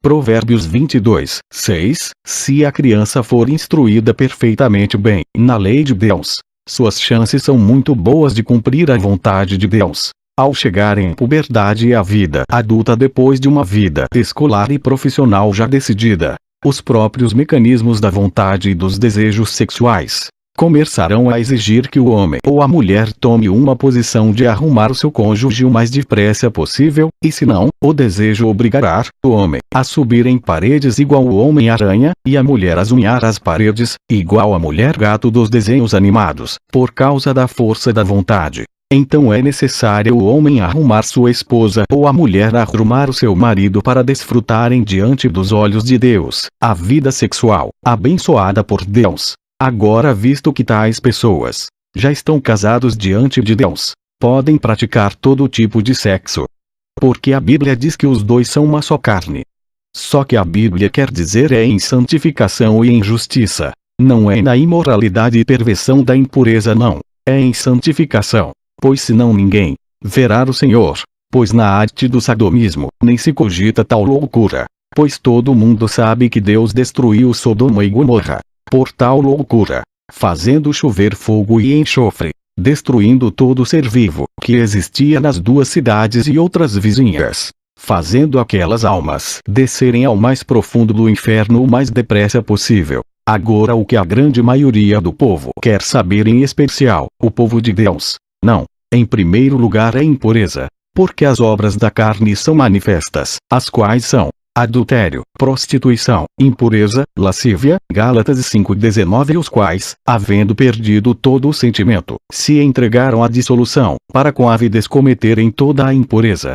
[SPEAKER 1] Provérbios 22, 6. Se a criança for instruída perfeitamente bem na lei de Deus, suas chances são muito boas de cumprir a vontade de Deus. Ao chegarem à puberdade e à vida adulta depois de uma vida escolar e profissional já decidida, os próprios mecanismos da vontade e dos desejos sexuais começarão a exigir que o homem ou a mulher tome uma posição de arrumar o seu cônjuge o mais depressa possível, e se não, o desejo obrigará o homem a subir em paredes igual o Homem-Aranha, e a mulher a zunhar as paredes, igual a mulher gato dos desenhos animados, por causa da força da vontade. Então é necessário o homem arrumar sua esposa ou a mulher arrumar o seu marido para desfrutarem diante dos olhos de Deus a vida sexual abençoada por Deus. Agora, visto que tais pessoas já estão casados diante de Deus, podem praticar todo tipo de sexo, porque a Bíblia diz que os dois são uma só carne. Só que a Bíblia quer dizer é em santificação e em justiça, não é na imoralidade e perversão da impureza, não, é em santificação. pois senão ninguém verá o Senhor. Pois na arte do sadomismo, nem se cogita tal loucura. Pois todo mundo sabe que Deus destruiu Sodoma e Gomorra por tal loucura, fazendo chover fogo e enxofre, destruindo todo ser vivo que existia nas duas cidades e outras vizinhas, fazendo aquelas almas descerem ao mais profundo do inferno o mais depressa possível. Agora o que a grande maioria do povo quer saber, em especial o povo de Deus, não, em primeiro lugar, é impureza. Porque as obras da carne são manifestas, as quais são adultério, prostituição, impureza, lascívia, Gálatas 5:19, os quais, havendo perdido todo o sentimento, se entregaram à dissolução, para com avidez cometerem toda a impureza.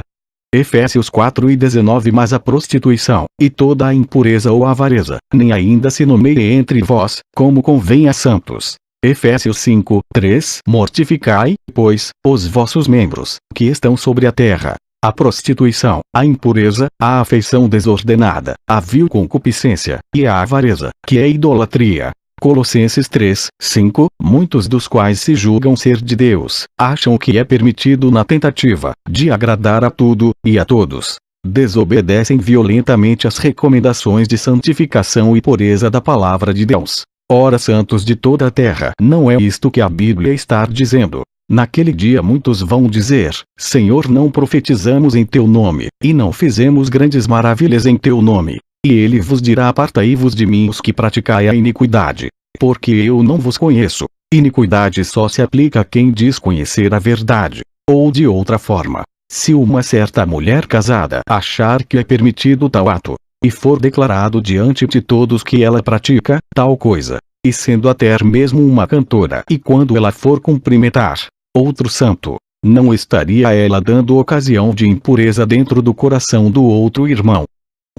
[SPEAKER 1] Efésios 4:19, mas a prostituição, e toda a impureza ou avareza, nem ainda se nomeie entre vós, como convém a santos. Efésios 5:3, mortificai, pois, os vossos membros, que estão sobre a terra, a prostituição, a impureza, a afeição desordenada, a vil concupiscência, e a avareza, que é idolatria. Colossenses 3:5, muitos dos quais se julgam ser de Deus, acham que é permitido na tentativa de agradar a tudo, e a todos, desobedecem violentamente às recomendações de santificação e pureza da palavra de Deus. Ora, santos de toda a terra, não é isto que a Bíblia está dizendo. Naquele dia muitos vão dizer: Senhor, não profetizamos em teu nome, e não fizemos grandes maravilhas em teu nome? E ele vos dirá: apartai-vos de mim, os que praticai a iniquidade, porque eu não vos conheço. Iniquidade só se aplica a quem diz conhecer a verdade. Ou de outra forma, se uma certa mulher casada achar que é permitido tal ato, e for declarado diante de todos que ela pratica tal coisa, e sendo até mesmo uma cantora, e quando ela for cumprimentar outro santo, não estaria ela dando ocasião de impureza dentro do coração do outro irmão?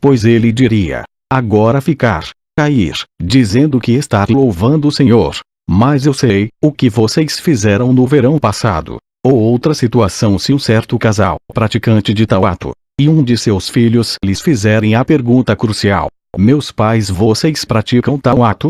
[SPEAKER 1] Pois ele diria: agora cair, dizendo que está louvando o Senhor, mas eu sei o que vocês fizeram no verão passado. Ou outra situação, se um certo casal praticante de tal ato, e um de seus filhos lhes fizerem a pergunta crucial: meus pais, vocês praticam tal ato?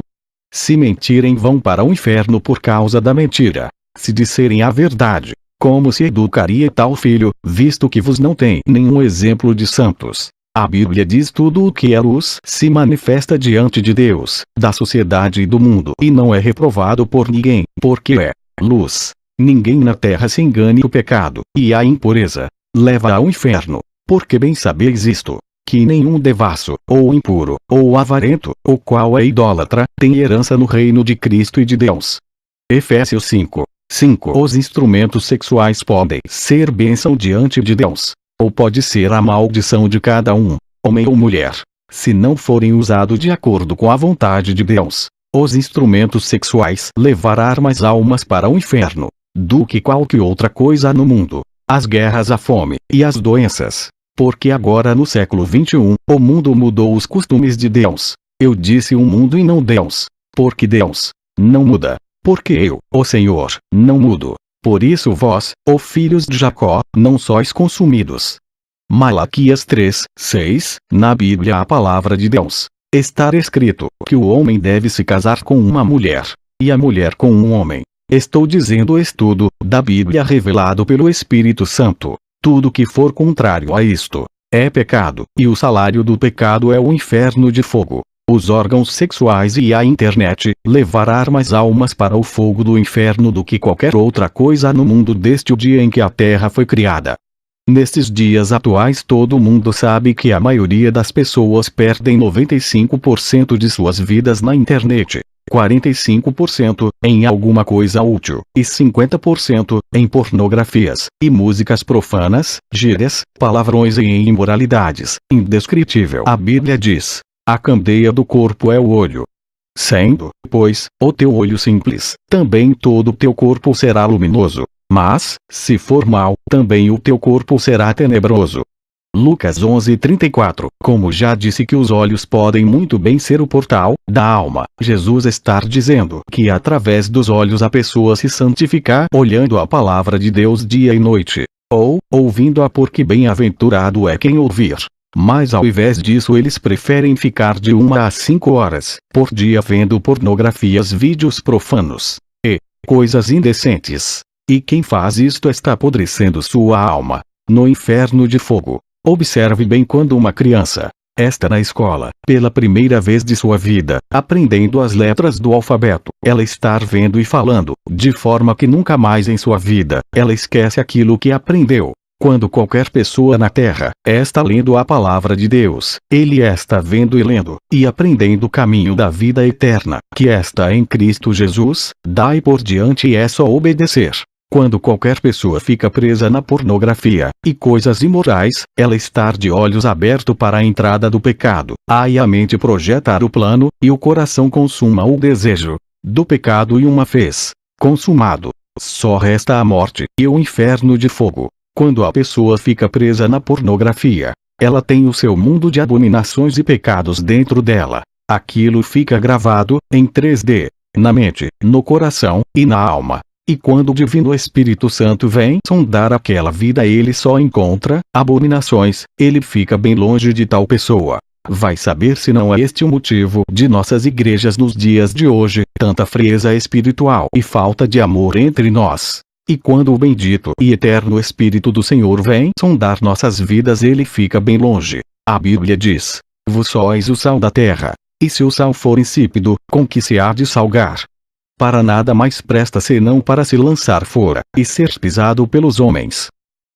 [SPEAKER 1] Se mentirem, vão para o inferno por causa da mentira. Se disserem a verdade, como se educaria tal filho, visto que vos não tem nenhum exemplo de santos? A Bíblia diz: tudo o que é luz se manifesta diante de Deus, da sociedade e do mundo, e não é reprovado por ninguém, porque é luz. Ninguém na terra se engane: o pecado, e a impureza, leva ao inferno. Porque bem sabeis isto, que nenhum devasso, ou impuro, ou avarento, o qual é idólatra, tem herança no reino de Cristo e de Deus. Efésios 5:5. Os instrumentos sexuais podem ser bênção diante de Deus, ou pode ser a maldição de cada um, homem ou mulher, se não forem usados de acordo com a vontade de Deus. Os instrumentos sexuais levarão mais almas para o inferno do que qualquer outra coisa no mundo. As guerras, a fome e as doenças. Porque agora, no século 21, o mundo mudou os costumes de Deus. Eu disse o mundo e não Deus, porque Deus não muda, porque eu, o Senhor, não mudo. Por isso vós, ó filhos de Jacó, não sois consumidos. Malaquias 3:6, na Bíblia, a palavra de Deus, está escrito que o homem deve se casar com uma mulher, e a mulher com um homem. Estou dizendo o estudo da Bíblia revelado pelo Espírito Santo. Tudo que for contrário a isto é pecado, e o salário do pecado é o inferno de fogo. Os órgãos sexuais e a internet levarão mais almas para o fogo do inferno do que qualquer outra coisa no mundo desde o dia em que a terra foi criada. Nestes dias atuais, todo mundo sabe que a maioria das pessoas perdem 95% de suas vidas na internet, 45% em alguma coisa útil, e 50% em pornografias, e músicas profanas, gírias, palavrões e em imoralidades. Indescritível. A Bíblia diz: a candeia do corpo é o olho. Sendo, pois, o teu olho simples, também todo o teu corpo será luminoso. Mas, se for mau, também o teu corpo será tenebroso. Lucas 11:34. Como já disse que os olhos podem muito bem ser o portal da alma, Jesus está dizendo que através dos olhos a pessoa se santifica olhando a palavra de Deus dia e noite, ou ouvindo-a, porque bem-aventurado é quem ouvir. Mas ao invés disso eles preferem ficar de 1 a 5 horas por dia vendo pornografias, vídeos profanos e coisas indecentes. E quem faz isto está apodrecendo sua alma no inferno de fogo. Observe bem quando uma criança está na escola, pela primeira vez de sua vida, aprendendo as letras do alfabeto, ela está vendo e falando, de forma que nunca mais em sua vida, ela esquece aquilo que aprendeu. Quando qualquer pessoa na Terra está lendo a palavra de Deus, ele está vendo e lendo, e aprendendo o caminho da vida eterna, que está em Cristo Jesus, daí por diante é só obedecer. Quando qualquer pessoa fica presa na pornografia e coisas imorais, ela está de olhos abertos para a entrada do pecado. Aí a mente projetar o plano, e o coração consuma o desejo do pecado e uma vez consumado, só resta a morte e o inferno de fogo. Quando a pessoa fica presa na pornografia, ela tem o seu mundo de abominações e pecados dentro dela. Aquilo fica gravado, em 3D, na mente, no coração e na alma. E quando o Divino Espírito Santo vem sondar aquela vida, ele só encontra abominações, ele fica bem longe de tal pessoa. Vai saber se não é este o motivo de nossas igrejas nos dias de hoje, tanta frieza espiritual e falta de amor entre nós. E quando o bendito e eterno Espírito do Senhor vem sondar nossas vidas, ele fica bem longe. A Bíblia diz: vós sois o sal da terra, e se o sal for insípido, com que se há de salgar? Para nada mais presta senão para se lançar fora, e ser pisado pelos homens.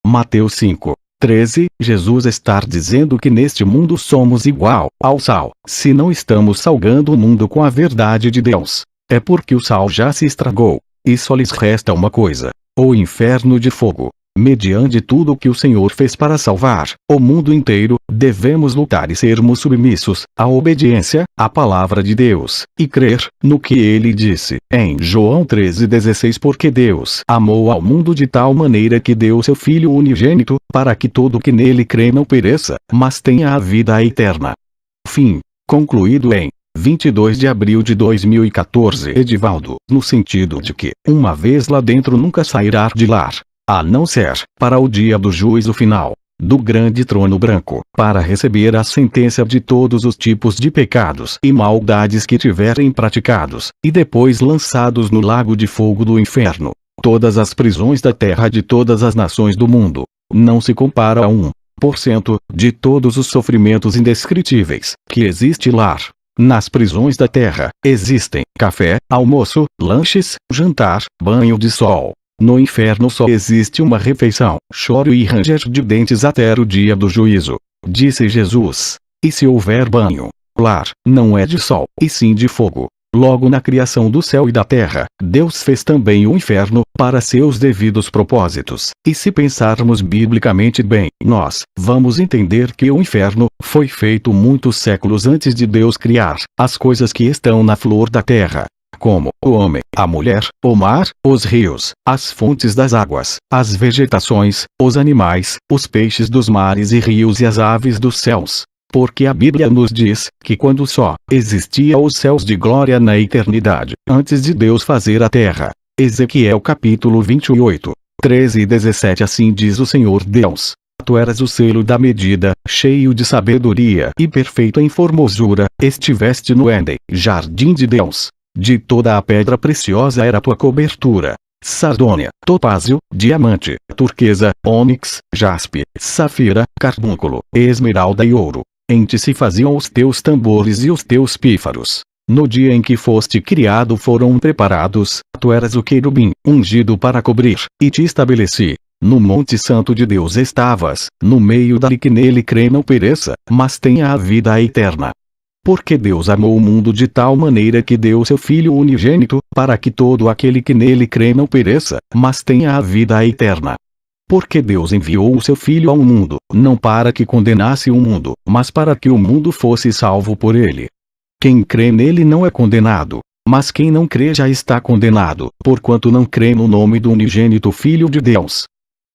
[SPEAKER 1] Mateus 5:13. Jesus está dizendo que neste mundo somos igual ao sal. Se não estamos salgando o mundo com a verdade de Deus, é porque o sal já se estragou, e só lhes resta uma coisa: o inferno de fogo. Mediante tudo o que o Senhor fez para salvar o mundo inteiro, devemos lutar e sermos submissos à obediência, à palavra de Deus, e crer no que ele disse, em João 13,16. Porque Deus amou ao mundo de tal maneira que deu seu Filho unigênito, para que todo que nele crê não pereça, mas tenha a vida eterna. Fim. Concluído em 22 de abril de 2014. Edivaldo, no sentido de que, uma vez lá dentro, nunca sairá de lá, a não ser para o dia do juízo final, do grande trono branco, para receber a sentença de todos os tipos de pecados e maldades que tiverem praticados, e depois lançados no lago de fogo do inferno. Todas as prisões da terra de todas as nações do mundo não se compara a 1% de todos os sofrimentos indescritíveis que existe lá. Nas prisões da terra existem café, almoço, lanches, jantar, banho de sol. No inferno só existe uma refeição, choro e ranger de dentes até o dia do juízo. Disse Jesus: e se houver banho, lá não é de sol, e sim de fogo. Logo, na criação do céu e da terra, Deus fez também o inferno, para seus devidos propósitos. E se pensarmos biblicamente bem, nós vamos entender que o inferno foi feito muitos séculos antes de Deus criar as coisas que estão na flor da terra, como o homem, a mulher, o mar, os rios, as fontes das águas, as vegetações, os animais, os peixes dos mares e rios e as aves dos céus. Porque a Bíblia nos diz que quando só existia os céus de glória na eternidade, antes de Deus fazer a terra. Ezequiel capítulo 28, 13 e 17. Assim diz o Senhor Deus: tu eras o selo da medida, cheio de sabedoria e perfeito em formosura, estiveste no Éden, jardim de Deus. De toda a pedra preciosa era tua cobertura: sardônia, topázio, diamante, turquesa, ônix, jaspe, safira, carbúnculo, esmeralda e ouro. Em ti se faziam os teus tambores e os teus pífaros. No dia em que foste criado foram preparados. Tu eras o querubim, ungido para cobrir, e te estabeleci. No monte santo de Deus estavas, no meio dali que nele crê não pereça, mas tenha a vida eterna. Porque Deus amou o mundo de tal maneira que deu seu Filho unigênito, para que todo aquele que nele crê não pereça, mas tenha a vida eterna. Porque Deus enviou o seu Filho ao mundo, não para que condenasse o mundo, mas para que o mundo fosse salvo por ele. Quem crê nele não é condenado, mas quem não crê já está condenado, porquanto não crê no nome do unigênito Filho de Deus.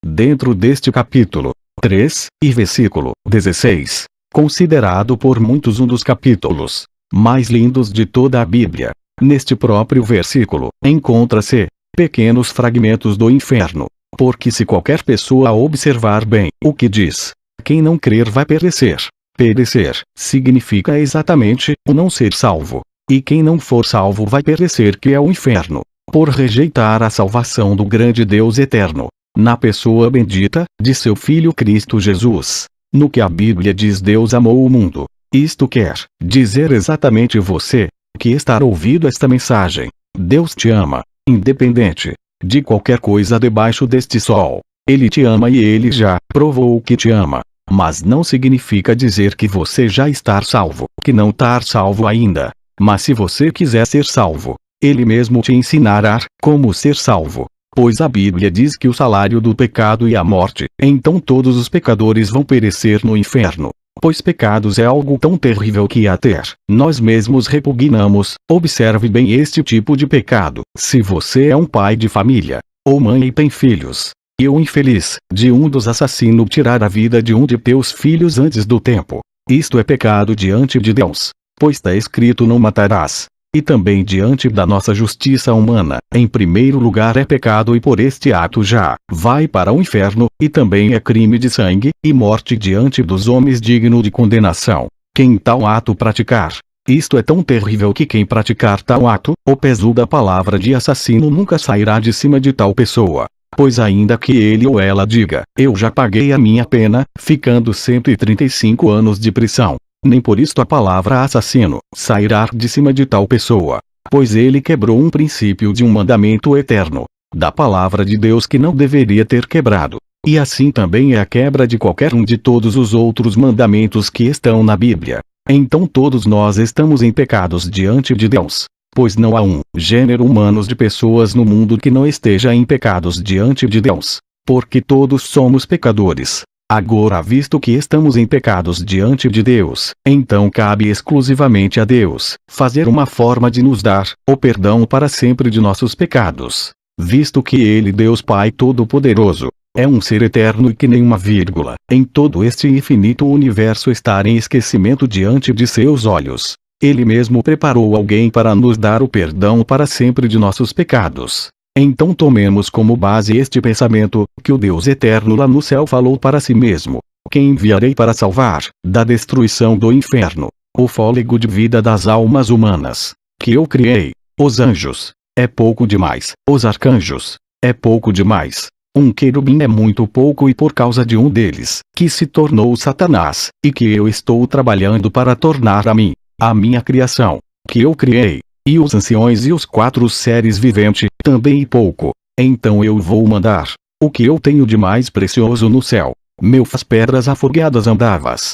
[SPEAKER 1] Dentro deste capítulo 3, e versículo 16, considerado por muitos um dos capítulos mais lindos de toda a Bíblia, neste próprio versículo, encontra-se pequenos fragmentos do inferno. Porque se qualquer pessoa observar bem o que diz, quem não crer vai perecer. Perecer significa exatamente o não ser salvo. E quem não for salvo vai perecer, que é o inferno. por rejeitar a salvação do grande Deus eterno, na pessoa bendita de seu Filho Cristo Jesus. No que a Bíblia diz, Deus amou o mundo. Isto quer dizer exatamente você, que está ouvindo esta mensagem. Deus te ama, independente de qualquer coisa debaixo deste sol. Ele te ama e ele já provou que te ama. Mas não significa dizer que você já está salvo, que não está salvo ainda. Mas se você quiser ser salvo, ele mesmo te ensinará como ser salvo. Pois a Bíblia diz que o salário do pecado é a morte, então todos os pecadores vão perecer no inferno. Pois pecados é algo tão terrível que até nós mesmos repugnamos. Observe bem este tipo de pecado. Se você é um pai de família, ou mãe e tem filhos, e o infeliz de um dos assassinos tirar a vida de um de teus filhos antes do tempo, isto é pecado diante de Deus. Pois está escrito: não matarás. E também diante da nossa justiça humana, em primeiro lugar é pecado e por este ato já vai para o inferno, e também é crime de sangue, e morte diante dos homens digno de condenação. Quem tal ato praticar, isto é tão terrível que quem praticar tal ato, o peso da palavra de assassino nunca sairá de cima de tal pessoa. Pois ainda que ele ou ela diga: eu já paguei a minha pena, ficando 135 anos de prisão, nem por isto a palavra assassino sairá de cima de tal pessoa. Pois ele quebrou um princípio de um mandamento eterno, da palavra de Deus, que não deveria ter quebrado. E assim também é a quebra de qualquer um de todos os outros mandamentos que estão na Bíblia. Então todos nós estamos em pecados diante de Deus. Pois não há um gênero humano de pessoas no mundo que não esteja em pecados diante de Deus. Porque todos somos pecadores. Agora, visto que estamos em pecados diante de Deus, então cabe exclusivamente a Deus fazer uma forma de nos dar o perdão para sempre de nossos pecados. Visto que Ele, Deus Pai Todo-Poderoso, é um ser eterno e que nenhuma vírgula em todo este infinito universo está em esquecimento diante de seus olhos. Ele mesmo preparou alguém para nos dar o perdão para sempre de nossos pecados. Então tomemos como base este pensamento, que o Deus eterno lá no céu falou para si mesmo: quem enviarei para salvar da destruição do inferno o fôlego de vida das almas humanas que eu criei? Os anjos é pouco demais, os arcanjos é pouco demais, um querubim é muito pouco, e por causa de um deles, que se tornou Satanás, e que eu estou trabalhando para tornar a mim, a minha criação, que eu criei, e os anciões e os 4 seres viventes, também pouco. Então eu vou mandar o que eu tenho de mais precioso no céu. Meus pedras afogueadas andavas.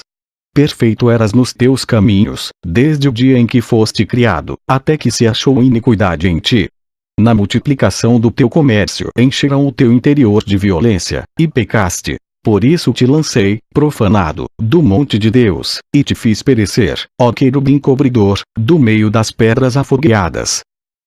[SPEAKER 1] Perfeito eras nos teus caminhos, desde o dia em que foste criado, até que se achou iniquidade em ti. Na multiplicação do teu comércio encherão o teu interior de violência, e pecaste. Por isso te lancei, profanado, do monte de Deus, e te fiz perecer, ó querubim cobridor, do meio das pedras afogueadas.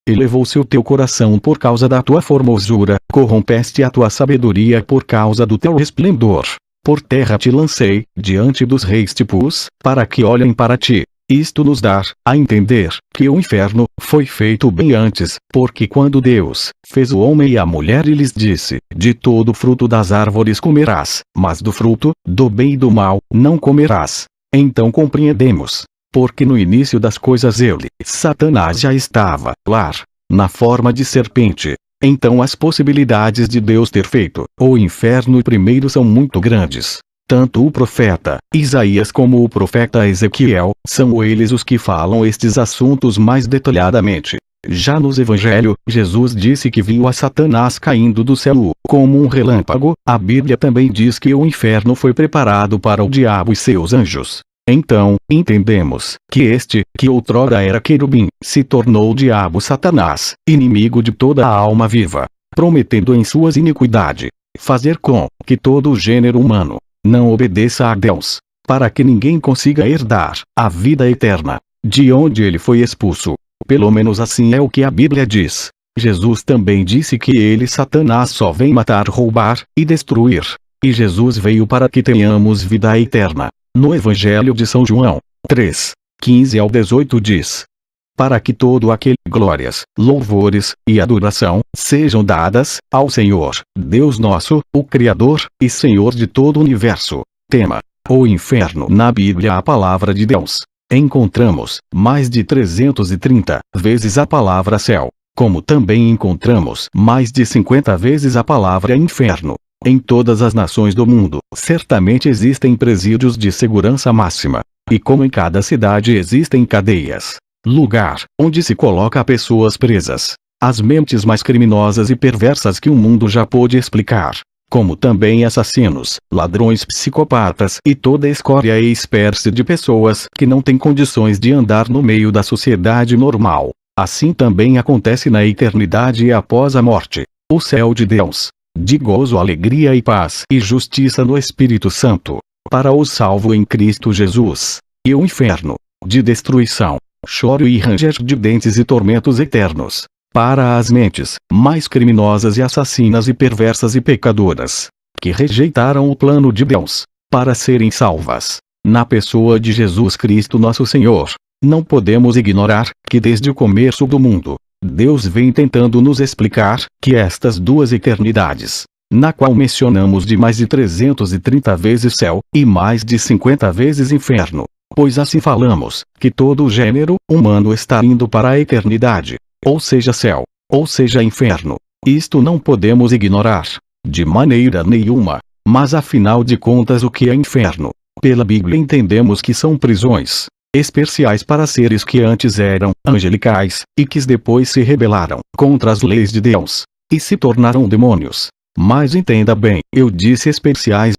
[SPEAKER 1] Elevou-se o teu coração por causa da tua formosura, corrompeste a tua sabedoria por causa do teu resplendor. Por terra te lancei, diante dos reis te pus, para que olhem para ti. Isto nos dá a entender que o inferno foi feito bem antes, porque quando Deus fez o homem e a mulher, e lhes disse: de todo fruto das árvores comerás, mas do fruto do bem e do mal não comerás. Então compreendemos, porque no início das coisas ele, Satanás, já estava lá, na forma de serpente. Então as possibilidades de Deus ter feito o inferno primeiro são muito grandes. Tanto o profeta Isaías como o profeta Ezequiel são eles os que falam estes assuntos mais detalhadamente. Já nos Evangelhos, Jesus disse que viu a Satanás caindo do céu como um relâmpago. A Bíblia também diz que o inferno foi preparado para o diabo e seus anjos. Então, entendemos que este, que outrora era querubim, se tornou o diabo, Satanás, inimigo de toda a alma viva, prometendo em suas iniquidades fazer com que todo o gênero humano não obedeça a Deus, para que ninguém consiga herdar a vida eterna, de onde ele foi expulso. Pelo menos assim é o que a Bíblia diz. Jesus também disse que ele, Satanás, só vem matar, roubar e destruir. E Jesus veio para que tenhamos vida eterna. No Evangelho de São João 3, 15 ao 18 diz: para que todo aquele glórias, louvores e adoração sejam dadas ao Senhor, Deus nosso, o Criador e Senhor de todo o universo. Tema: o inferno. Na Bíblia, a palavra de Deus, encontramos mais de 330 vezes a palavra céu. como também encontramos mais de 50 vezes a palavra inferno. Em todas as nações do mundo, certamente existem presídios de segurança máxima. E como em cada cidade existem cadeias, lugar onde se coloca pessoas presas, as mentes mais criminosas e perversas que o mundo já pôde explicar, como também assassinos, ladrões, psicopatas e toda a escória e espécie de pessoas que não têm condições de andar no meio da sociedade normal. Assim também acontece na eternidade e após a morte. O céu de Deus, de gozo, alegria e paz e justiça no Espírito Santo, para o salvo em Cristo Jesus. E o inferno, de destruição, choro e ranger de dentes e tormentos eternos, para as mentes mais criminosas e assassinas e perversas e pecadoras, que rejeitaram o plano de Deus, para serem salvas, na pessoa de Jesus Cristo nosso Senhor. Não podemos ignorar que desde o começo do mundo, Deus vem tentando nos explicar que estas duas eternidades, na qual mencionamos de mais de 330 vezes céu, e mais de 50 vezes inferno, pois assim falamos, que todo o gênero humano está indo para a eternidade, ou seja céu, ou seja inferno. Isto não podemos ignorar, de maneira nenhuma, mas afinal de contas o que é inferno? Pela Bíblia entendemos que são prisões especiais para seres que antes eram angelicais, e que depois se rebelaram contra as leis de Deus, e se tornaram demônios. Mas entenda bem, eu disse especiais,